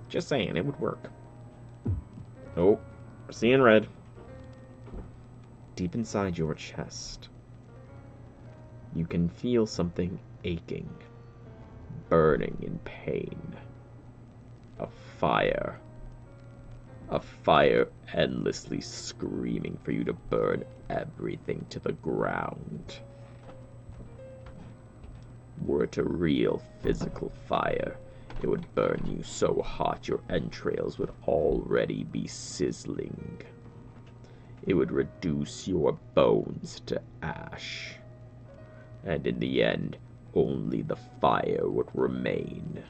Just saying, it would work. Oh, we're seeing red. Deep inside your chest, you can feel something aching, burning in pain. A fire. A fire endlessly screaming for you to burn everything to the ground. Were it a real physical fire, it would burn you so hot your entrails would already be sizzling. It would reduce your bones to ash. And in the end, only the fire would remain.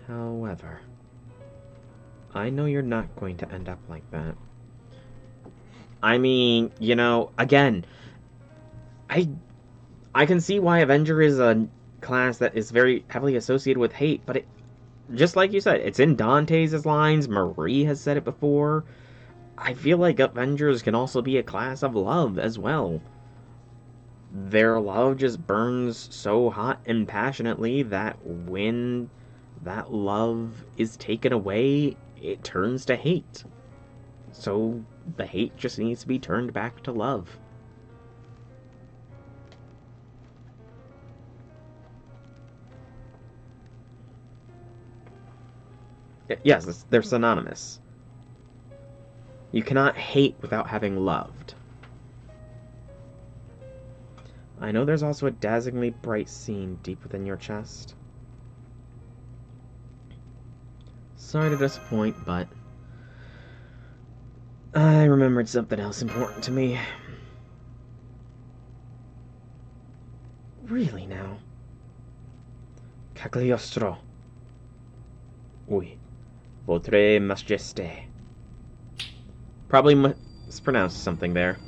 However, I know you're not going to end up like that. I mean, you know, again, I can see why Avenger is a class that is very heavily associated with hate, but it, just like you said, it's in Dante's lines, Marie has said it before. I feel like Avengers can also be a class of love as well. Their love just burns so hot and passionately that when that love is taken away, it turns to hate. So the hate just needs to be turned back to love. Yes, they're synonymous. You cannot hate without having loved. I know there's also a dazzlingly bright scene deep within your chest. Sorry to disappoint, but I remembered something else important to me. Really now? Cagliostro. Oui. Votre Majesté. Probably mispronounced something there.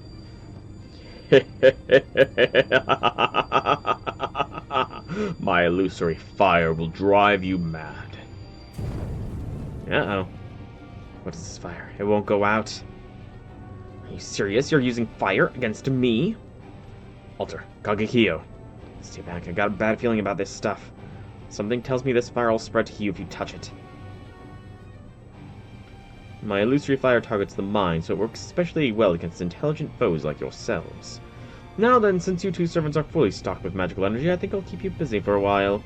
My illusory fire will drive you mad. Uh-oh. What is this fire? It won't go out. Are you serious? You're using fire against me? Alter, Kagekyo. Stay back, I got a bad feeling about this stuff. Something tells me this fire will spread to you if you touch it. My illusory fire targets the mind, so it works especially well against intelligent foes like yourselves. Now then, since you two servants are fully stocked with magical energy, I think I'll keep you busy for a while.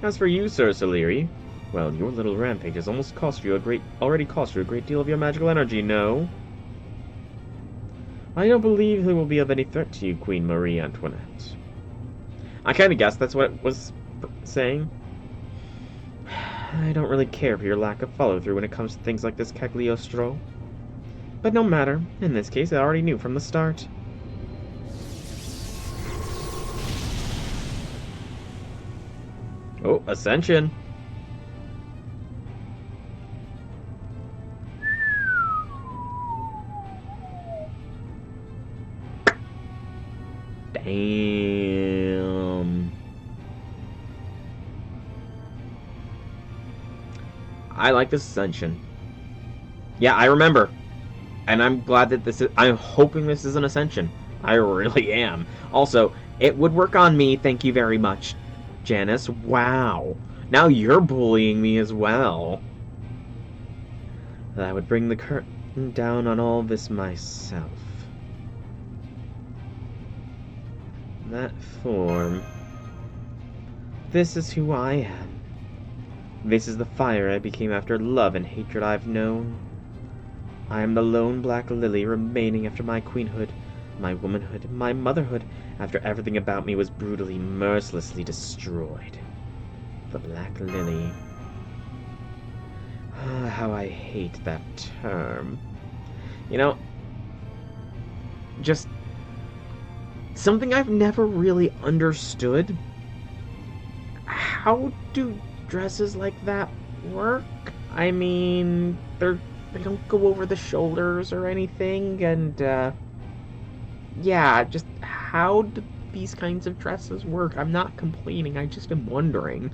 As for you, Sir Saleri, well, your little rampage has already cost you a great deal of your magical energy, no? I don't believe he will be of any threat to you, Queen Marie Antoinette. I kind of guessed that's what it was saying. I don't really care for your lack of follow-through when it comes to things like this, Cagliostro. But no matter. In this case, I already knew from the start. Oh, Ascension. Damn. I like this Ascension. Yeah, I remember. And I'm glad that this is... I'm hoping this is an Ascension. I really am. Also, it would work on me, thank you very much, Janice. Wow. Now you're bullying me as well. I would bring the curtain down on all this myself. That form. This is who I am. This is the fire I became after love and hatred I've known. I am the lone black lily remaining after my queenhood, my womanhood, my motherhood, after everything about me was brutally, mercilessly destroyed. The black lily. Ah, how I hate that term. You know, just something I've never really understood. How do dresses like that work? I mean, they don't go over the shoulders or anything, and yeah, just how do these kinds of dresses work? I'm not complaining, I just am wondering.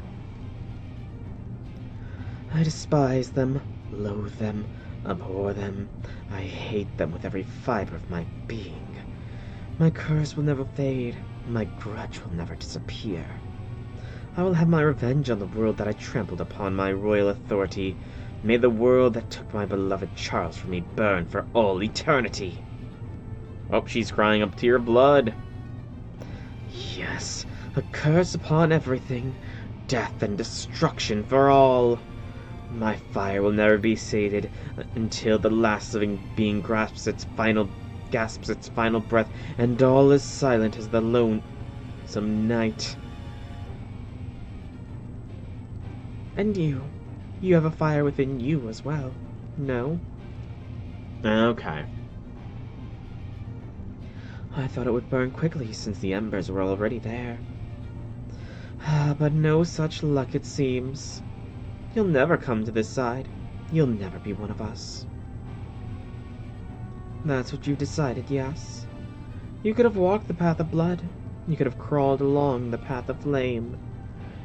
I despise them, loathe them, abhor them. I hate them with every fiber of my being. My curse will never fade, my grudge will never disappear. I will have my revenge on the world that I trampled upon my royal authority. May the world that took my beloved Charles from me burn for all eternity. Oh, she's crying a tear of blood. Yes, a curse upon everything, death and destruction for all. My fire will never be sated until the last living being grasps its final gasps its final breath, and all is silent as the lonesome night. And you have a fire within you as well, no? Okay. I thought it would burn quickly since the embers were already there. But no such luck it seems. You'll never come to this side. You'll never be one of us. That's what you've decided, yes? You could have walked the path of blood. You could have crawled along the path of flame.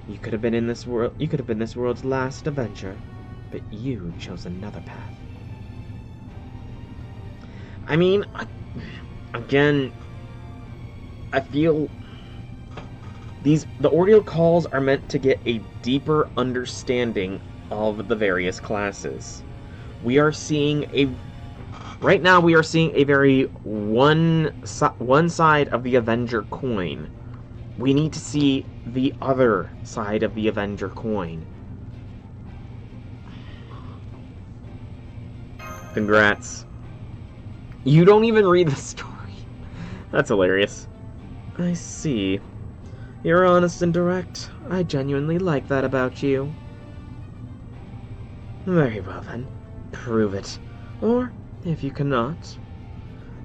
You could have been in this world. You could have been this world's last avenger, but you chose another path. I mean, again, I feel the Ordeal Calls are meant to get a deeper understanding of the various classes. We are seeing right now we are seeing a very one side of the Avenger coin. We need to see the other side of the Avenger coin. Congrats. You don't even read the story. That's hilarious. I see. You're honest and direct. I genuinely like that about you. Very well then. Prove it. Or, if you cannot,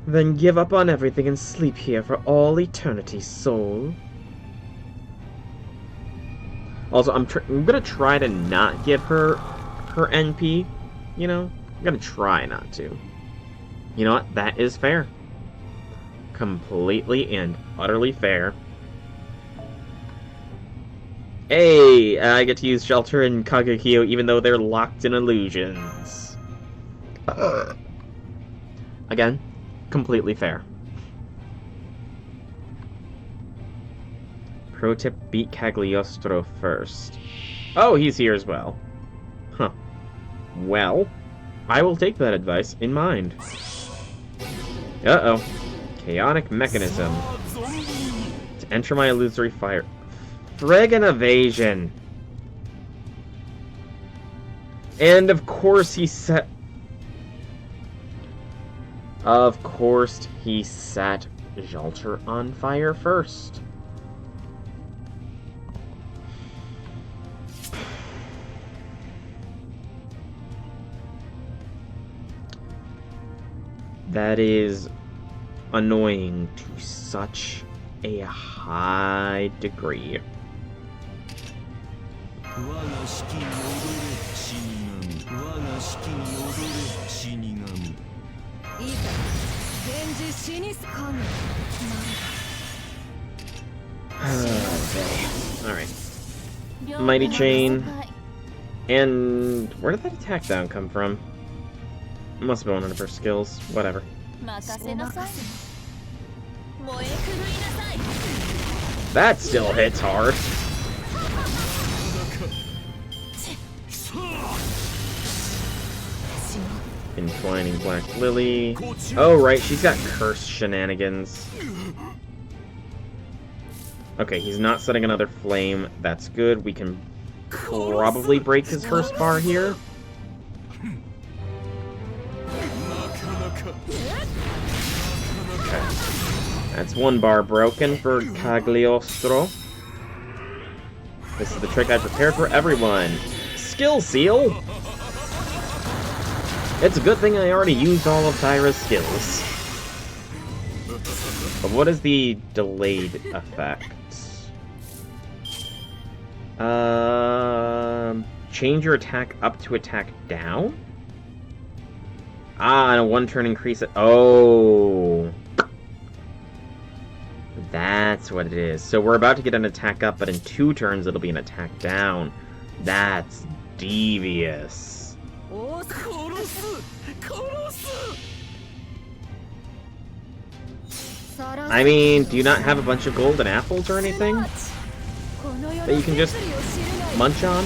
then give up on everything and sleep here for all eternity, soul. Also, I'm gonna try to not give her NP, you know? I'm gonna try not to. You know what? That is fair. Completely and utterly fair. Hey, I get to use Shelter and Kagekyo even though they're locked in illusions. Again, completely fair. Pro tip, beat Cagliostro first. Oh, he's here as well. Huh. Well, I will take that advice in mind. Uh-oh. Chaotic mechanism. To enter my illusory fire. Friggin' evasion. And of course he set... Of course he set Jalter on fire first. That is annoying to such a high degree. Alright. Mighty Chain. And where did that attack down come from? Must have been one of her skills. Whatever. That still hits hard. Entwining Black Lily. Oh, right, she's got curse shenanigans. Okay, he's not setting another flame. That's good. We can probably break his first bar here. Okay. That's one bar broken for Cagliostro. This is the trick I prepared for everyone. Skill Seal! It's a good thing I already used all of Tyra's skills. But what is the delayed effect? Change your attack up to attack down? Ah, and a one turn increase it. Oh. That's what it is. So we're about to get an attack up, but in 2 turns it'll be an attack down. That's devious. I mean, do you not have a bunch of golden apples or anything that you can just munch on?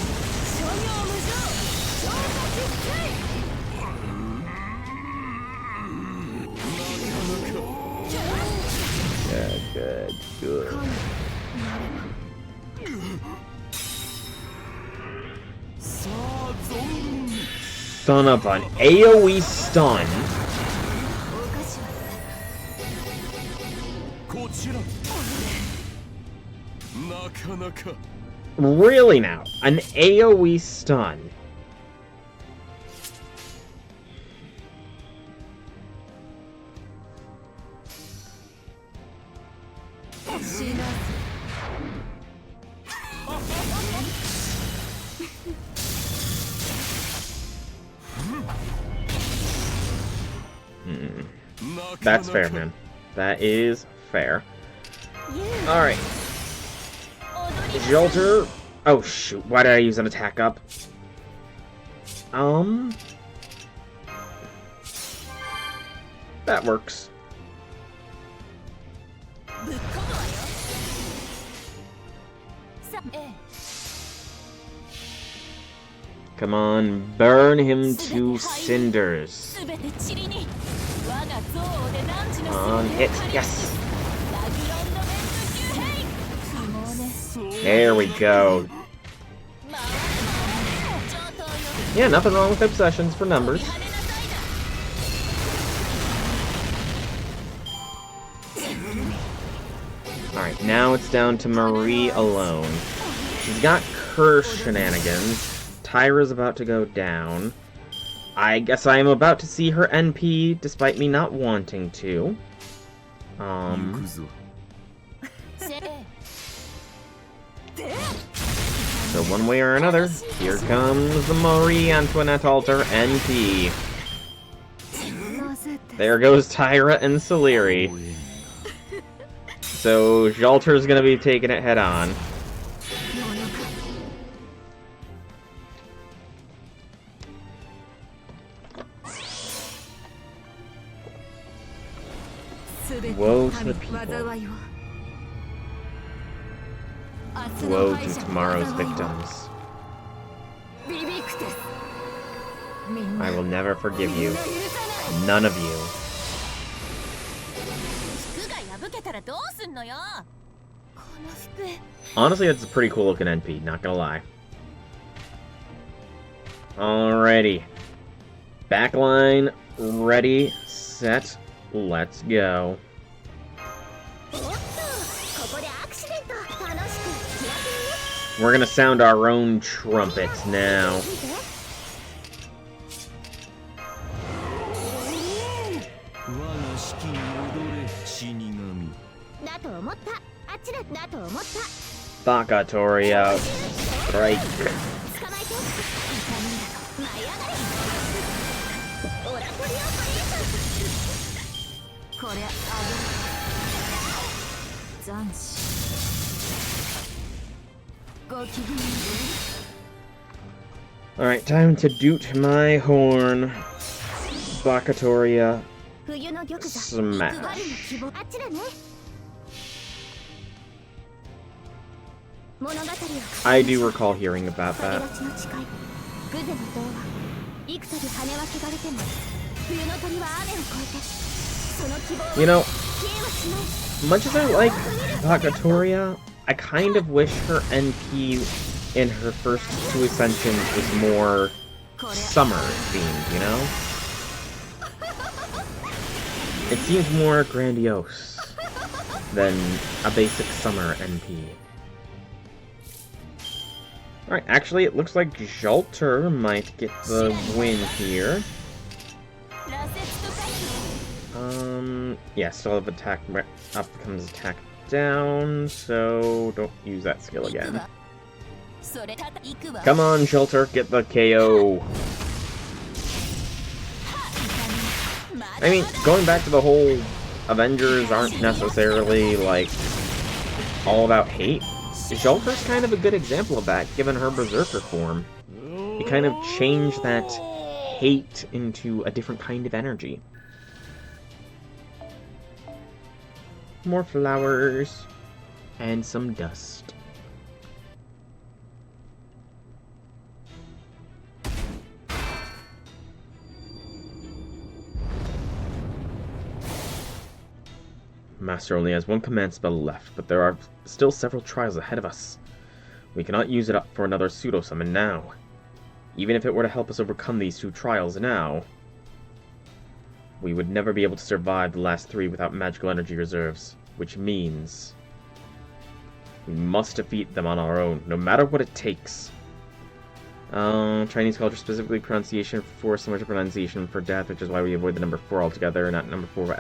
Good. Son of an AoE stun. Really now? An AoE stun? That's fair, man. That is fair. Alright. Jolter. Oh, shoot. Why did I use an attack up? That works. Come on, burn him to cinders. Come on, hit. Yes! There we go. Yeah, nothing wrong with obsessions for numbers. Alright, now it's down to Marie alone. She's got curse shenanigans. Tyra's about to go down. I guess I am about to see her NP, despite me not wanting to. So one way or another, here comes the Marie Antoinette altar NP. There goes Tyra and Celeri. So Jolter's gonna be taking it head on. Woe to the people. Woe to tomorrow's victims. I will never forgive you. None of you. Honestly, it's a pretty cool looking NP, not gonna lie. Alrighty. Backline, ready, set, let's go. We're gonna sound our own trumpets now. Bakatoria strike. Alright, time to doot my horn. Bakatoria smash. I do recall hearing about that. You know, much as I like Bakatoria, I kind of wish her NP in her first two Ascensions was more summer themed, you know? It seems more grandiose than a basic summer NP. Alright, actually it looks like Jolter might get the win here. Yeah, still have attack up becomes attack down, so don't use that skill again. Come on, Jolter, get the KO. I mean, going back to the whole Avengers aren't necessarily, like, all about hate. Jolter's kind of a good example of that, given her Berserker form. You kind of change that hate into a different kind of energy. More flowers and some dust. Master only has one command spell left, but there are still several trials ahead of us. We cannot use it up for another pseudo-summon now. Even if it were to help us overcome these two trials now, we would never be able to survive the last three without magical energy reserves, which means We must defeat them on our own, no matter what it takes. Chinese culture, specifically pronunciation for similar to pronunciation for death, which is why we avoid the number 4 altogether, not number 4, but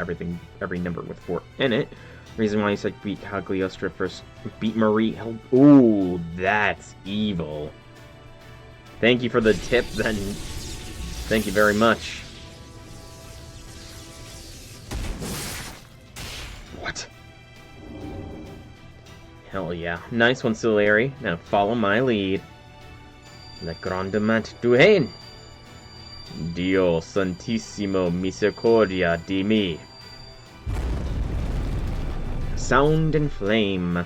every number with 4 in it. Reason why you said beat Cagliostro first, beat Marie. Ooh, that's evil. Thank you for the tip, then. Thank you very much. What? Hell yeah. Nice one, Silari. Now follow my lead. Le grandement du Gehenna. Dio santissimo misericordia di me. Sound and flame.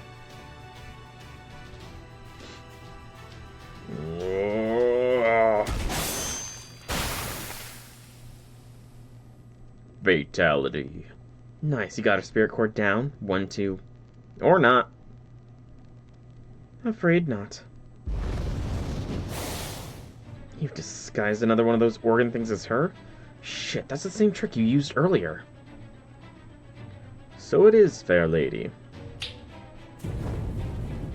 Fatality. Nice, you got her spirit core down. 1, 2. Or not. Afraid not. You've disguised another one of those organ things as her? Shit, that's the same trick you used earlier. So it is, fair lady.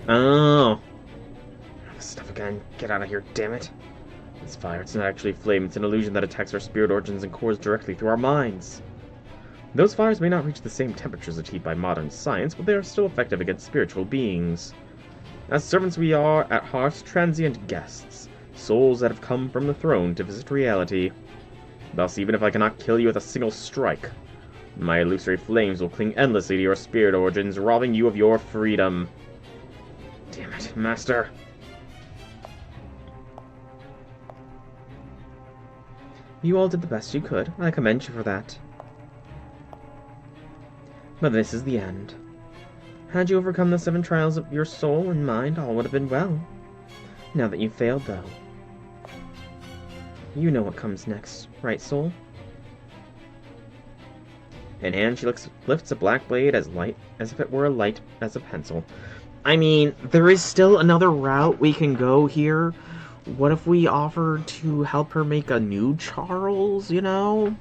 Oh. This stuff again. Get out of here, damn it. It's fire. It's not actually flame. It's an illusion that attacks our spirit organs and cores directly through our minds. Those fires may not reach the same temperatures achieved by modern science, but they are still effective against spiritual beings. As servants we are, at heart, transient guests. Souls that have come from the throne to visit reality. Thus, even if I cannot kill you with a single strike, my illusory flames will cling endlessly to your spirit organs, robbing you of your freedom. Damn it, Master. You all did the best you could. I commend you for that. But this is the end. Had you overcome the 7 trials of your soul and mind, all would have been well. Now that you've failed, though. You know what comes next, right, Soul? In hand, she lifts a black blade as light as if it were light as a pencil. I mean, there is still another route we can go here. What if we offer to help her make a new Charles, you know?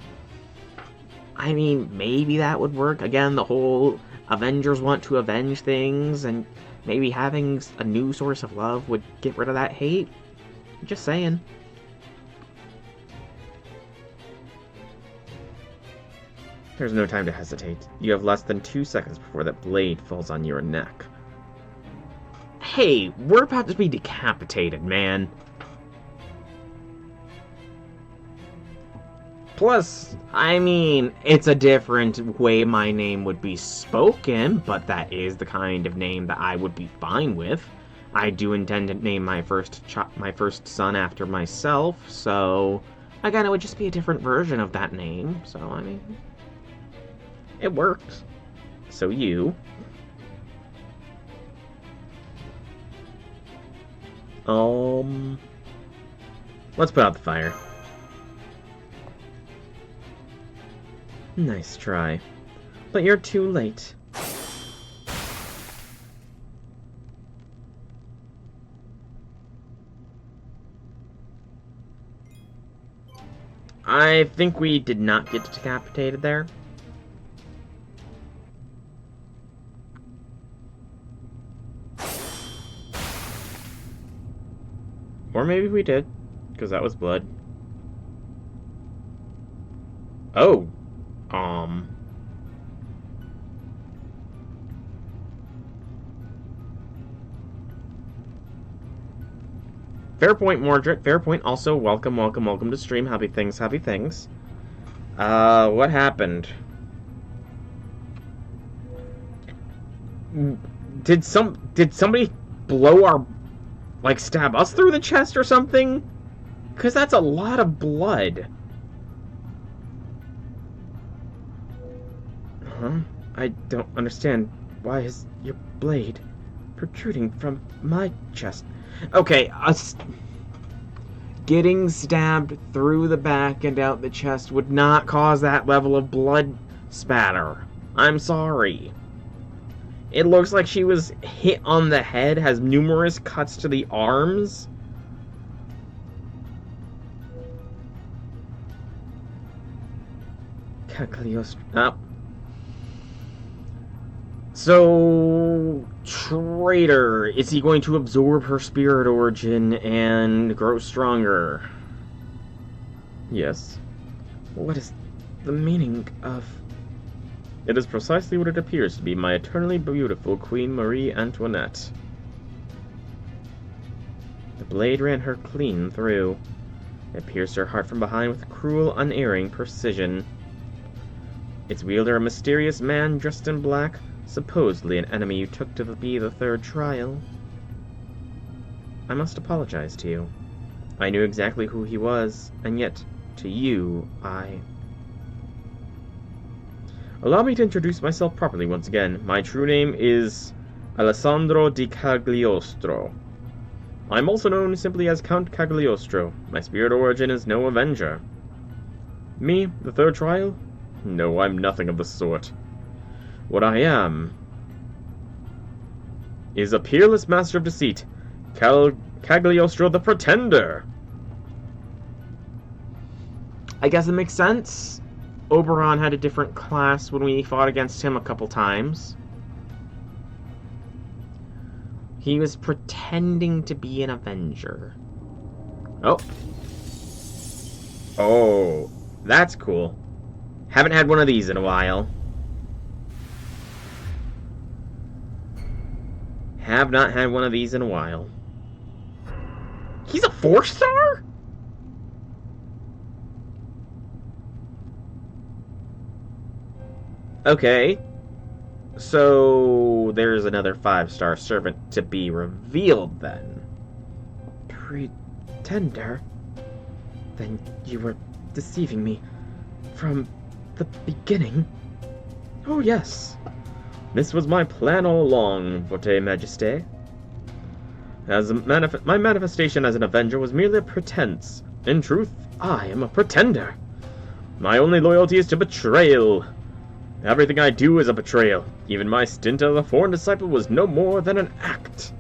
I mean, maybe that would work. Again, the whole Avengers want to avenge things, and maybe having a new source of love would get rid of that hate. Just saying. There's no time to hesitate. You have less than 2 seconds before that blade falls on your neck. Hey, we're about to be decapitated, man. Plus, I mean, it's a different way my name would be spoken, but that is the kind of name that I would be fine with. I do intend to name my first son after myself, so again, it would just be a different version of that name. So, I mean, it works. So you... let's put out the fire. Nice try. But you're too late. I think we did not get decapitated there. Or maybe we did, because that was blood. Oh. Fair point, Mordred. Fair point. Also, welcome to stream. Happy things. What happened? Did somebody blow our... like, stab us through the chest or something? Because that's a lot of blood. Huh? I don't understand. Why is your blade protruding from my chest? Okay, getting stabbed through the back and out the chest would not cause that level of blood spatter. I'm sorry. It looks like she was hit on the head, has numerous cuts to the arms. Cagliostro. So, Traitor! Is he going to absorb her spirit origin and grow stronger? Yes. What is the meaning of... It is precisely what it appears to be, my eternally beautiful Queen Marie Antoinette. The blade ran her clean through. It pierced her heart from behind with cruel, unerring precision. Its wielder, a mysterious man dressed in black, supposedly an enemy you took to be the third trial. I must apologize to you. I knew exactly who he was, and yet, to you, Allow me to introduce myself properly once again. My true name is Alessandro di Cagliostro. I'm also known simply as Count Cagliostro. My spirit origin is no avenger. Me, the third trial? No, I'm nothing of the sort. What I am is a peerless master of deceit, Cagliostro the Pretender. I guess it makes sense. Oberon had a different class when we fought against him a couple times. He was pretending to be an Avenger. Oh. Oh, that's cool. Haven't had one of these in a while. Have not had one of these in a while. He's a 4-star? Okay. So, there's another 5-star servant to be revealed then. Pretender? Then you were deceiving me from the beginning? Oh yes. This was my plan all along, Votre Majesté. My manifestation as an Avenger was merely a pretense. In truth, I am a pretender. My only loyalty is to betrayal. Everything I do is a betrayal. Even my stint as a foreign disciple was no more than an act.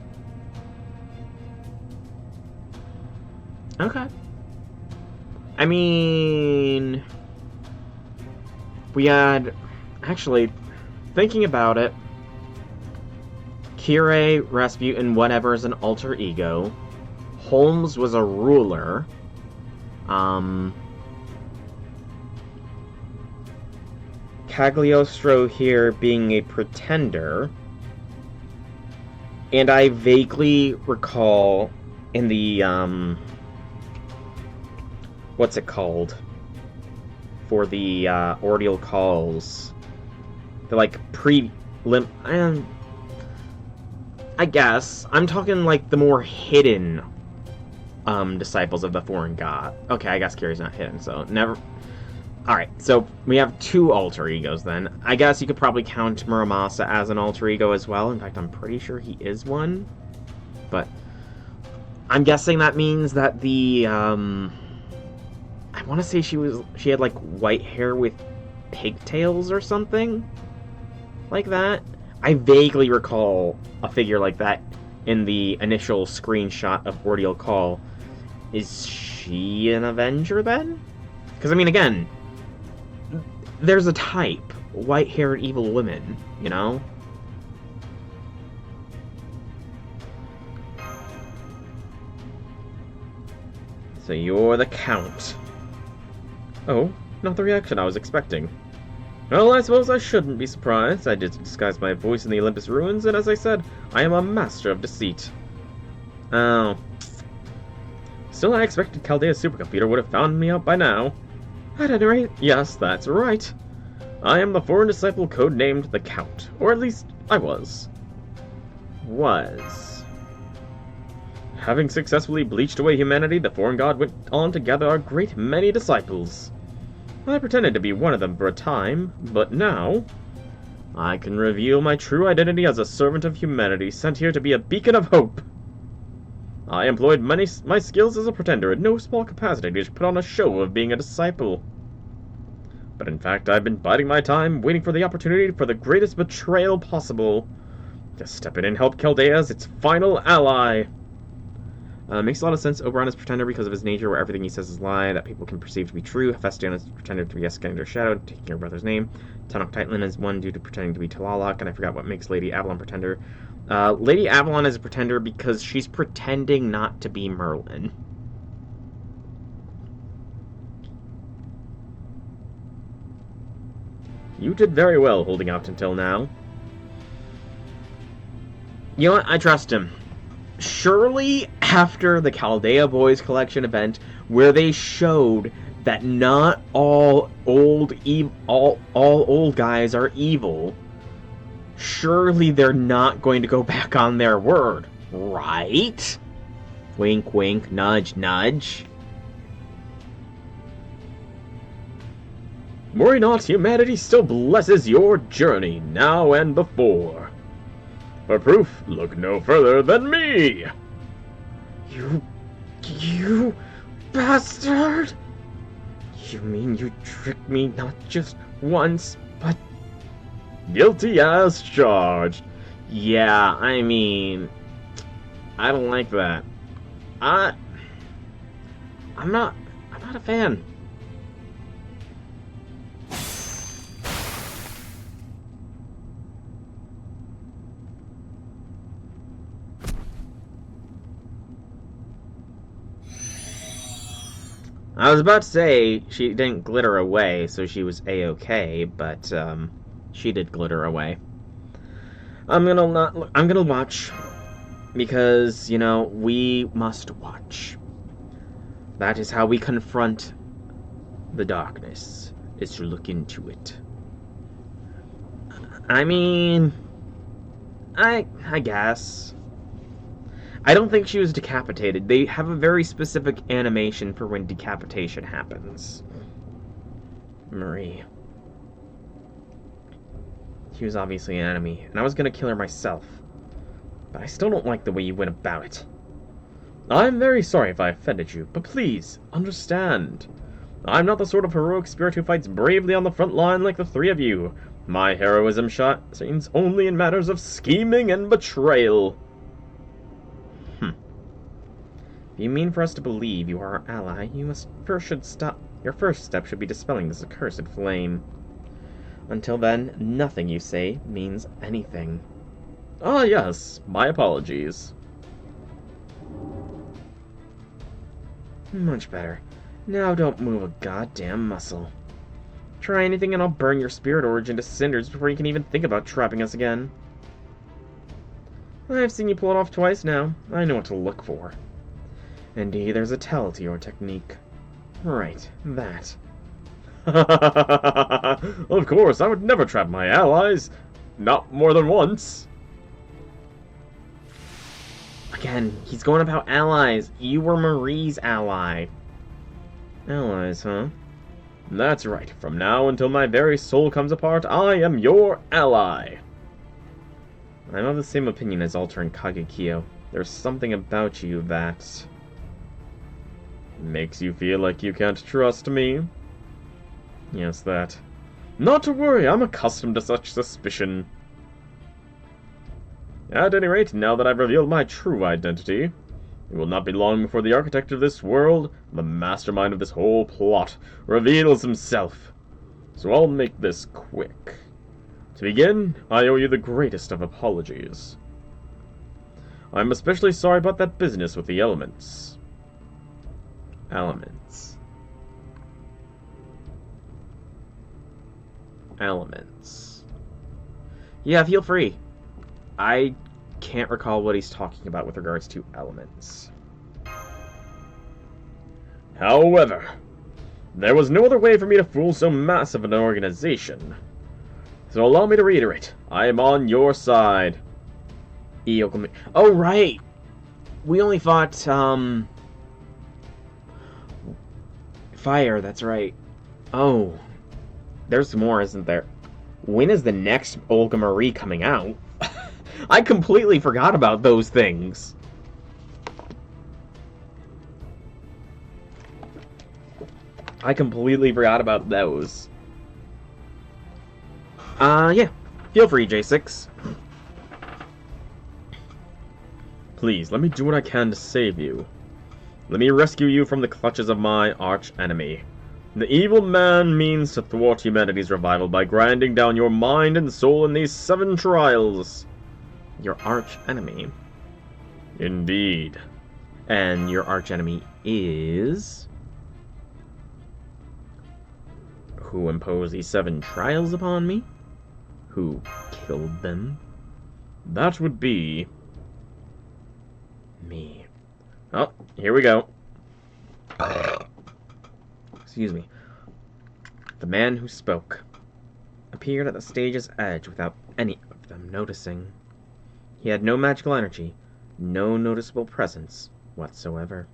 Okay. I mean... We had... Actually, thinking about it, Kirei, Rasputin, whatever is an alter ego. Holmes was a ruler. Cagliostro here being a pretender. And I vaguely recall in the, what's it called? For the, Ordeal Calls. The, like, I guess. I'm talking, like, the more hidden, disciples of the foreign god. Okay, I guess Kirai's not hidden, so never... Alright, so we have 2 alter egos then. I guess you could probably count Muramasa as an alter ego as well. In fact, I'm pretty sure he is one. But I'm guessing that means that the, I want to say she had, like, white hair with pigtails or something like that. I vaguely recall a figure like that in the initial screenshot of Ordeal Call. Is she an Avenger then? Because, I mean, again, there's a type. White-haired evil women, you know? So you're the Count. Oh, not the reaction I was expecting. Well, I suppose I shouldn't be surprised. I did disguise my voice in the Olympus ruins, and as I said, I am a master of deceit. Oh. Still, I expected Chaldea's supercomputer would have found me out by now. At any rate, yes, that's right. I am the foreign disciple codenamed the Count. Or at least, I was. Having successfully bleached away humanity, the foreign god went on to gather a great many disciples. I pretended to be one of them for a time, but now I can reveal my true identity as a servant of humanity, sent here to be a beacon of hope. I employed my skills as a pretender in no small capacity to put on a show of being a disciple. But in fact, I've been biding my time, waiting for the opportunity for the greatest betrayal possible. To step in and help Chaldea as its final ally. Makes a lot of sense. Oberon is pretender because of his nature, where everything he says is lie that people can perceive to be true. Hephaestion is pretender to be Escander's shadow, taking your brother's name. Tenochtitlan is one due to pretending to be Tlaloc, and I forgot what makes Lady Avalon pretender. Lady Avalon is a pretender because she's pretending not to be Merlin. You did very well holding out until now. You know what? I trust him. Surely after the Chaldea Boys Collection event, where they showed that not all old guys are evil, surely they're not going to go back on their word, right? Wink, wink, nudge, nudge. Worry not, humanity still blesses your journey, now and before. For proof, look no further than me! You bastard! You mean you tricked me not just once, but... Guilty as charged. Yeah, I mean... I don't like that. I'm not a fan. I was about to say she didn't glitter away, so she was A-okay, but she did glitter away. I'm gonna watch, because, you know, we must watch. That is how we confront the darkness, is to look into it. I mean, I guess. I don't think she was decapitated. They have a very specific animation for when decapitation happens. Marie. She was obviously an enemy, and I was gonna kill her myself. But I still don't like the way you went about it. I'm very sorry if I offended you, but please, understand. I'm not the sort of heroic spirit who fights bravely on the front line like the three of you. My heroism shines only in matters of scheming and betrayal. If you mean for us to believe you are our ally, your first step should be dispelling this accursed flame. Until then, nothing you say means anything. Ah, yes, my apologies. Much better. Now don't move a goddamn muscle. Try anything and I'll burn your spirit origin to cinders before you can even think about trapping us again. I've seen you pull it off twice now. I know what to look for. Indeed, there's a tell to your technique. Right, that. Of course, I would never trap my allies. Not more than once. Again, he's going about allies. You were Marie's ally. Allies, huh? That's right. From now until my very soul comes apart, I am your ally. I'm of the same opinion as Alter and Kagekyo. There's something about you that... makes you feel like you can't trust me? Yes, that. Not to worry, I'm accustomed to such suspicion. At any rate, now that I've revealed my true identity, it will not be long before the architect of this world, the mastermind of this whole plot, reveals himself. So I'll make this quick. To begin, I owe you the greatest of apologies. I'm especially sorry about that business with the elements. Elements. Yeah, feel free. I can't recall what he's talking about with regards to elements. However, there was no other way for me to fool so massive an organization. So allow me to reiterate, I am on your side. Oh, right! We only fought, Fire, that's right. Oh. There's more, isn't there? When is the next Olga Marie coming out? I completely forgot about those things. I completely forgot about those. Yeah. Feel free, J6. Please, let me do what I can to save you. Let me rescue you from the clutches of my arch-enemy. The evil man means to thwart humanity's revival by grinding down your mind and soul in these 7 trials. your arch enemy. Indeed. And your arch enemy is... who imposed these 7 trials upon me? Who killed them? That would be... me. Oh, here we go. Excuse me. The man who spoke appeared at the stage's edge without any of them noticing. He had no magical energy, no noticeable presence whatsoever.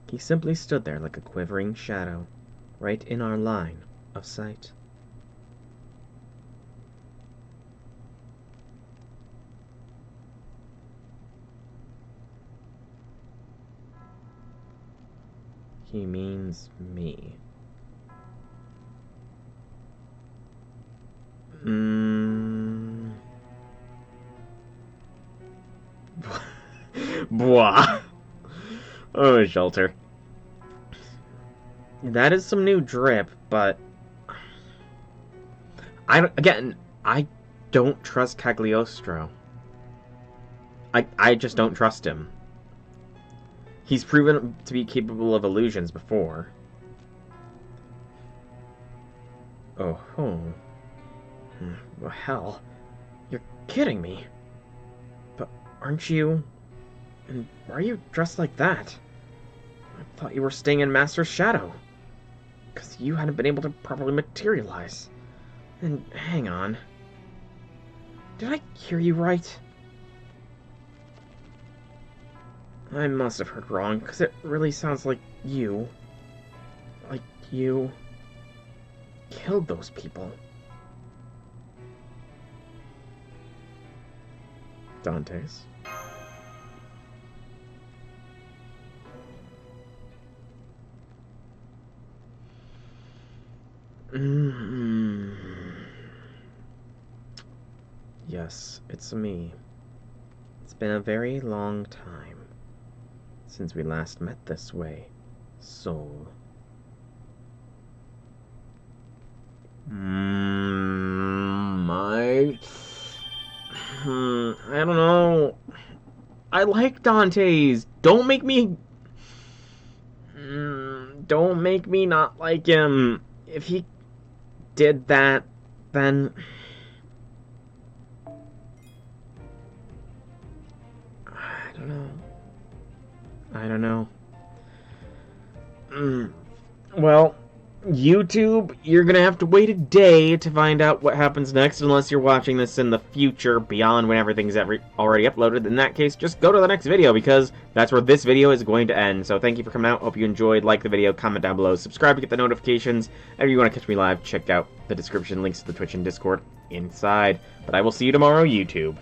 He simply stood there like a quivering shadow, right in our line of sight. He means me. Blah. Oh, shelter. That is some new drip, but I don't trust Cagliostro. I just don't trust him. He's proven to be capable of illusions before. Oh, well, hell. You're kidding me. But aren't you... and why are you dressed like that? I thought you were staying in Master's shadow. Because you hadn't been able to properly materialize. And hang on. Did I hear you right? I must have heard wrong, because it really sounds like you... like you... killed those people. Dante's. Yes, it's me. It's been a very long time since we last met this way, soul. I don't know. I like Dante's. Don't make me not like him. If he did that, then I don't know. Well, YouTube, you're gonna have to wait a day to find out what happens next, unless you're watching this in the future, beyond when everything's already uploaded. In that case, just go to the next video, because that's where this video is going to end. So thank you for coming out. Hope you enjoyed. Like the video, comment down below, subscribe to get the notifications. And if you want to catch me live, check out the description, links to the Twitch and Discord inside. But I will see you tomorrow, YouTube.